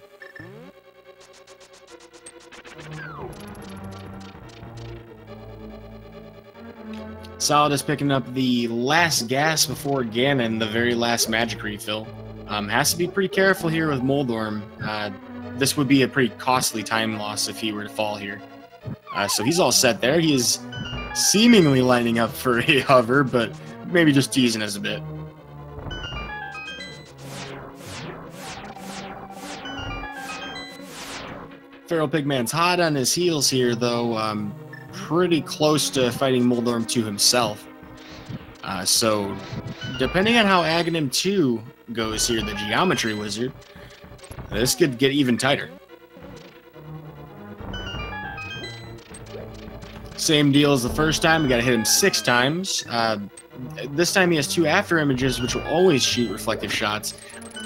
Solidus picking up the last gas before Ganon, the very last magic refill. Has to be pretty careful here with Moldorm. This would be a pretty costly time loss if he were to fall here. So he's all set there. He is seemingly lining up for a hover, but maybe just teasing us a bit. FeralPigman's hot on his heels here, though. Pretty close to fighting Moldorm 2 himself. So, depending on how Aghanim 2 goes here, the Geometry Wizard, this could get even tighter. Same deal as the first time. We got to hit him 6 times. This time he has 2 after images, which will always shoot reflective shots.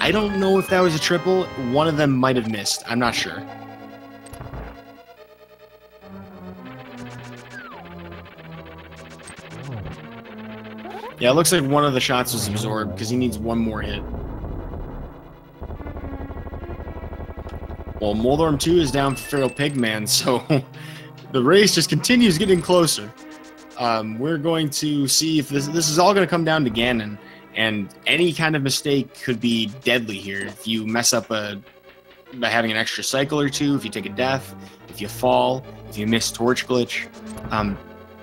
I don't know if that was a triple. One of them might have missed. I'm not sure. Yeah, it looks like one of the shots was absorbed because he needs 1 more hit. Well, Moldorm 2 is down for FeralPigman, so the race just continues getting closer. We're going to see if this is all going to come down to Ganon, and any kind of mistake could be deadly here. If you mess up by having an extra cycle or 2, if you take a death, if you fall, if you miss Torch Glitch.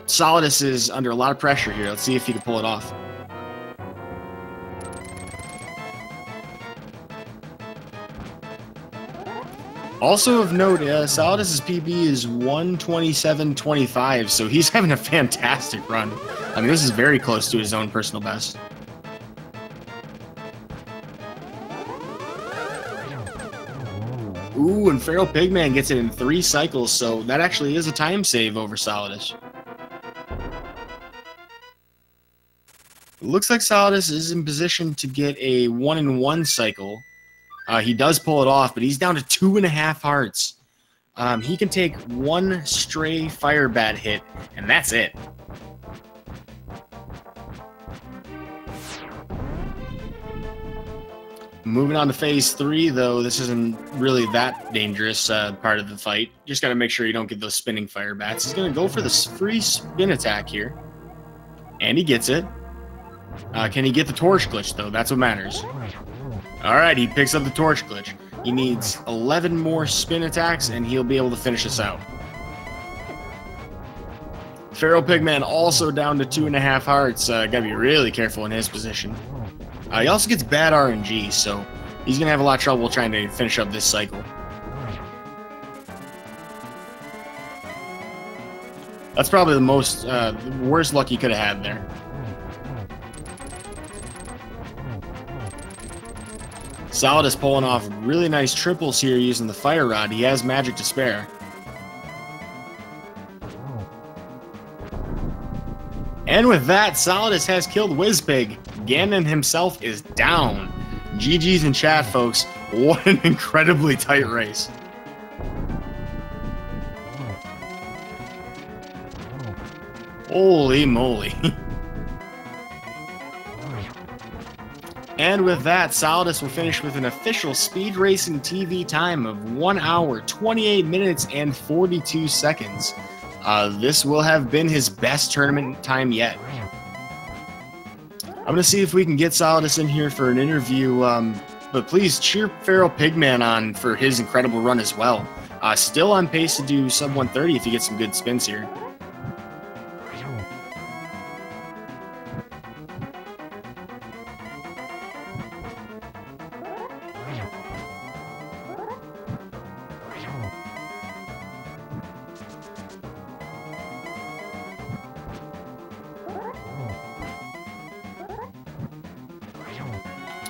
Solidus is under a lot of pressure here. Let's see if he can pull it off. Also of note, Solidus' PB is 1:27.25, so he's having a fantastic run. I mean, this is very close to his own personal best. Ooh, and FeralPigman gets it in 3 cycles, so that actually is a time save over Solidus. Looks like Solidus is in position to get a 1-in-1 cycle. He does pull it off, but he's down to 2.5 hearts. He can take 1 stray fire bat hit, and that's it. Moving on to phase 3, though, this isn't really that dangerous part of the fight. Just got to make sure you don't get those spinning fire bats. He's going to go for the free spin attack here, and he gets it. Can he get the Torch Glitch, though? That's what matters. Alright, he picks up the Torch Glitch. He needs 11 more spin attacks, and he'll be able to finish this out. FeralPigman also down to 2.5 hearts. Gotta be really careful in his position. He also gets bad RNG, so he's gonna have a lot of trouble trying to finish up this cycle. That's probably the worst luck he could have had there. Solidus pulling off really nice triples here using the Fire Rod. He has magic to spare. And with that, Solidus has killed Wizpig. Ganon himself is down. GG's in chat, folks. What an incredibly tight race. Holy moly. And with that, Solidus will finish with an official Speed Racing TV time of 1 hour, 28 minutes, and 42 seconds. This will have been his best tournament time yet. I'm going to see if we can get Solidus in here for an interview, but please cheer FeralPigman on for his incredible run as well. Still on pace to do sub 130 if he gets some good spins here.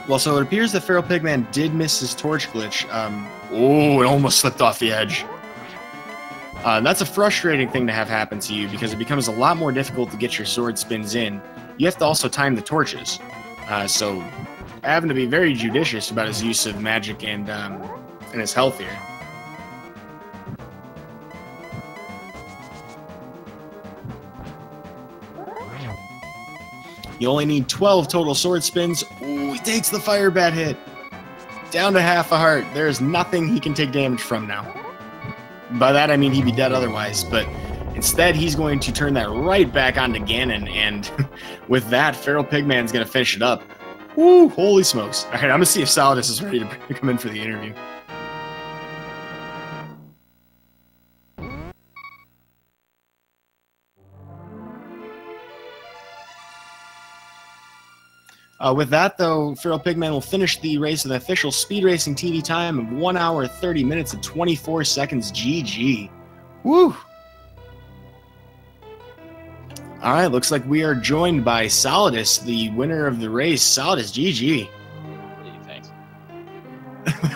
Well, so it appears that FeralPigman did miss his Torch Glitch. Oh, it almost slipped off the edge. That's a frustrating thing to have happen to you because it becomes a lot more difficult to get your sword spins in. You have to also time the torches. So having to be very judicious about his use of magic and his health here. You only need 12 total sword spins. Ooh, he takes the fire bat hit. Down to half a heart. There is nothing he can take damage from now. By that I mean he'd be dead otherwise, but instead he's going to turn that right back onto Ganon, and with that, FeralPigman's going to finish it up. Woo, holy smokes. Alright, I'm going to see if Solidus is ready to come in for the interview. With that, though, FeralPigman will finish the race with an official speed racing TV time of 1 hour, 30 minutes, and 24 seconds. GG. Woo! All right, looks like we are joined by Solidus, the winner of the race. Solidus, GG. Thanks.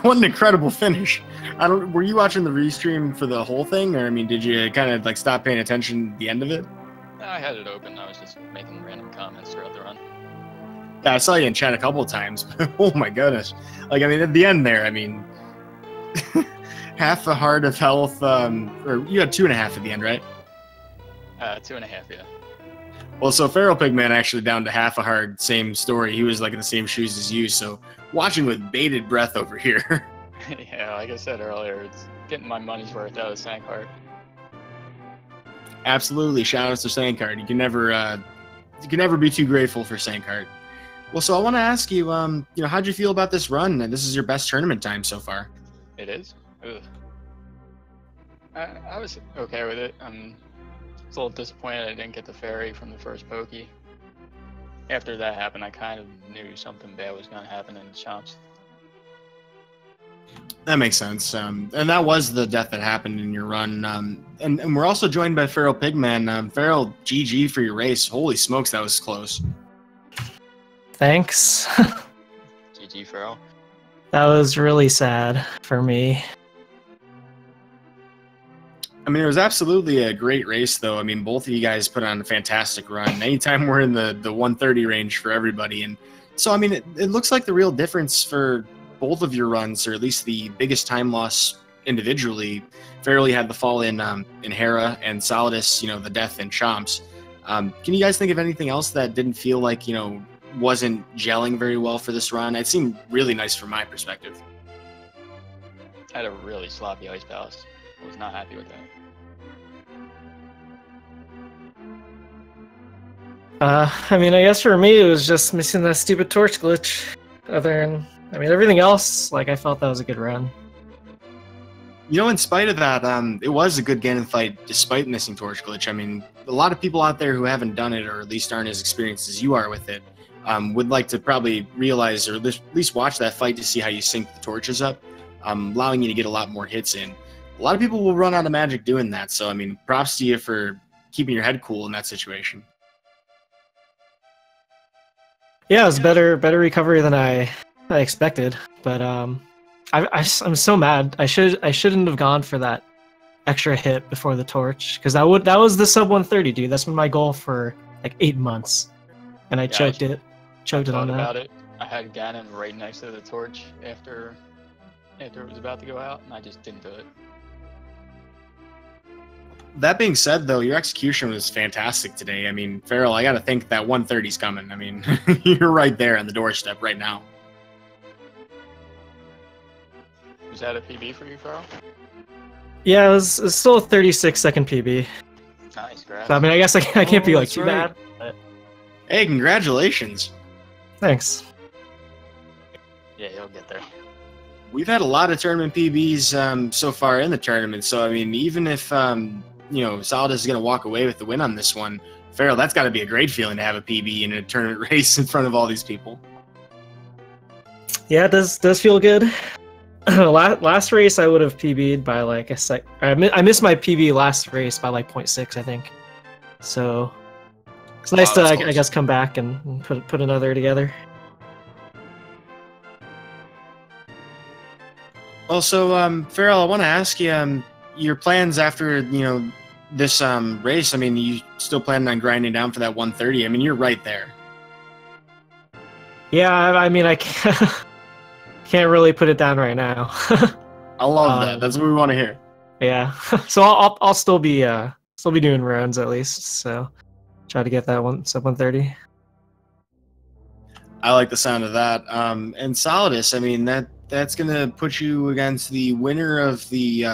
What an incredible finish. Were you watching the restream for the whole thing, or I mean, did you kind of like stop paying attention at the end of it? I had it open. I was just making random comments throughout the run. Yeah, I saw you in chat a couple of times, but oh my goodness. Like, I mean, at the end there, I mean, half a heart of health, or you had 2.5 at the end, right? 2.5, yeah. Well, so FeralPigman actually down to half a heart, same story. He was like in the same shoes as you, so watching with bated breath over here. Yeah, like I said earlier, it's getting my money's worth out of Sankart. Absolutely, shout outs to Sankart. You can never be too grateful for Sankart. Well, so I want to ask you, you know, how'd you feel about this run? This is your best tournament time so far. It is? Ugh. I was okay with it. I'm a little disappointed I didn't get the fairy from the first pokey. After that happened, I kind of knew something bad was going to happen in the Chomps. That makes sense. And that was the death that happened in your run. And we're also joined by FeralPigman. Feral, GG for your race. Holy smokes, that was close. Thanks. GG, Feral. That was really sad for me. I mean, it was absolutely a great race, though. I mean, both of you guys put on a fantastic run. Anytime we're in the 130 range for everybody. And so, I mean, it looks like the real difference for both of your runs, or at least the biggest time loss individually, Feral had the fall in Hera, and Solidus, you know, the death in Chomps. Can you guys think of anything else that didn't feel like, you know, wasn't gelling very well for this run? It seemed really nice from my perspective. I had a really sloppy ice palace. I was not happy with that. I mean, I guess for me, it was just missing that stupid torch glitch. I mean, everything else, like, I felt that was a good run. You know, in spite of that, it was a good Ganon fight despite missing torch glitch. I mean, a lot of people out there who haven't done it, or at least aren't as experienced as you are with it, would like to probably realize, or at least watch that fight to see how you sync the torches up, allowing you to get a lot more hits in. A lot of people will run out of magic doing that, so I mean, props to you for keeping your head cool in that situation. Yeah, it was better recovery than I expected, but I'm so mad. I shouldn't have gone for that extra hit before the torch, because that was the sub 130, dude. That's been my goal for like 8 months, and I choked it on that. About it. I had Ganon right next to the torch after it was about to go out, and I just didn't do it. That being said, though, your execution was fantastic today. I mean, Feral, I got to think that 130's coming. I mean, you're right there on the doorstep right now. Was that a PB for you, Feral? Yeah, it was still a 36-second PB. Nice, congrats. So, I mean, I guess I can't be like too bad. But... Hey, congratulations. Thanks. Yeah, you'll get there. We've had a lot of tournament PBs so far in the tournament, so I mean, even if you know, Solidus is going to walk away with the win on this one, Feral, that's got to be a great feeling to have a PB in a tournament race in front of all these people. Yeah, it does feel good. Last race I would have PB'd by like a sec. I missed my PB last race by like 0.6, I think. So it's nice to, I guess, come back and put another together. Also, Feral, I want to ask you your plans after, you know, this race. I mean, you still planning on grinding down for that 130? I mean, you're right there. Yeah, I mean, I can't really put it down right now. I love that. That's what we want to hear. Yeah, so I'll still be doing runs at least. So try to get that sub 130. I like the sound of that. And Solidus, I mean, that's going to put you against the winner of the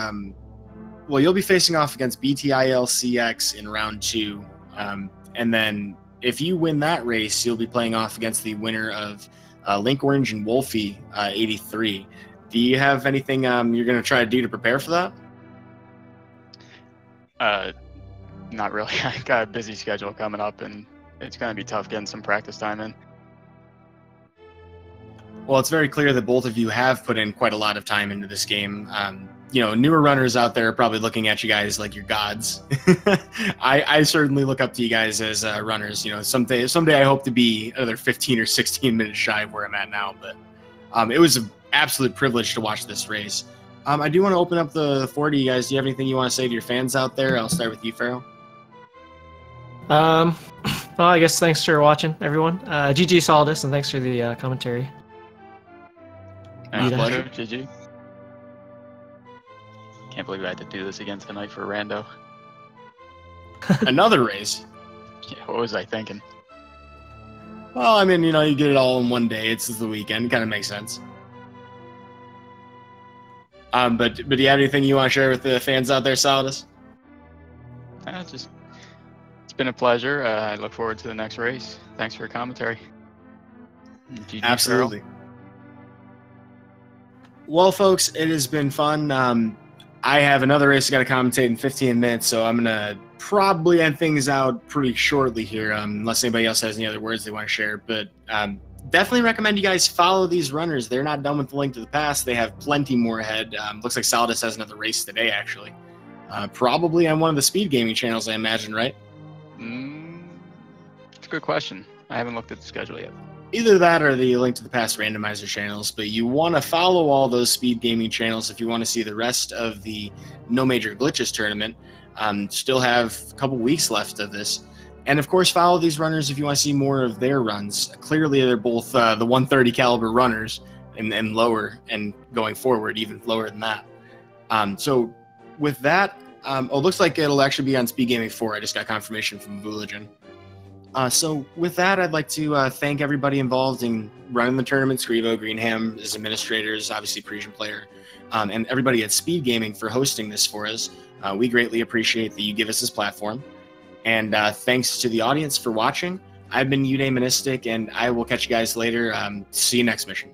well, you'll be facing off against BTILCX in round 2. And then if you win that race, you'll be playing off against the winner of Link Orange and Wolfie 83. Do you have anything you're going to try to do to prepare for that? Not really. I got a busy schedule coming up, and it's going to be tough getting some practice time in. Well, it's very clear that both of you have put in quite a lot of time into this game. You know, newer runners out there are probably looking at you guys like you're gods. I certainly look up to you guys as runners. You know, someday I hope to be another 15 or 16 minutes shy of where I'm at now. But it was an absolute privilege to watch this race. I do want to open up the floor to you guys. Do you have anything you want to say to your fans out there? I'll start with you, Feral. Well, I guess thanks for watching, everyone. GG Solidus, and thanks for the commentary. Pleasure, GG. Can't believe I had to do this again tonight for Rando. Another race? Yeah, what was I thinking? Well, I mean, you know, you get it all in one day. It's the weekend. Kind of makes sense. But do you have anything you want to share with the fans out there, Solidus? It's been a pleasure. I look forward to the next race. Thanks for your commentary. GG, Absolutely. Feral. Well, folks, it has been fun. I have another race I got to commentate in 15 minutes, so I'm going to probably end things out pretty shortly here, unless anybody else has any other words they want to share. But definitely recommend you guys follow these runners. They're not done with the Link to the Past. They have plenty more ahead. Looks like Solidus has another race today, actually. Probably on one of the speed gaming channels, I imagine, right? It's a good question. I haven't looked at the schedule yet. Either that or the Link to the Past randomizer channels, but you want to follow all those speed gaming channels if you want to see the rest of the No Major Glitches tournament. Still have a couple weeks left of this. And of course, follow these runners if you want to see more of their runs. Clearly, they're both the 130 caliber runners and lower, and going forward, even lower than that. So with that, it looks like it'll actually be on Speed Gaming 4. I just got confirmation from Vooligen. So with that, I'd like to thank everybody involved in running the tournament, Scrivo, Greenham, as administrators, obviously Parisian player, and everybody at Speed Gaming for hosting this for us. We greatly appreciate that you give us this platform. And thanks to the audience for watching. I've been Uday Monistic, and I will catch you guys later. See you next mission.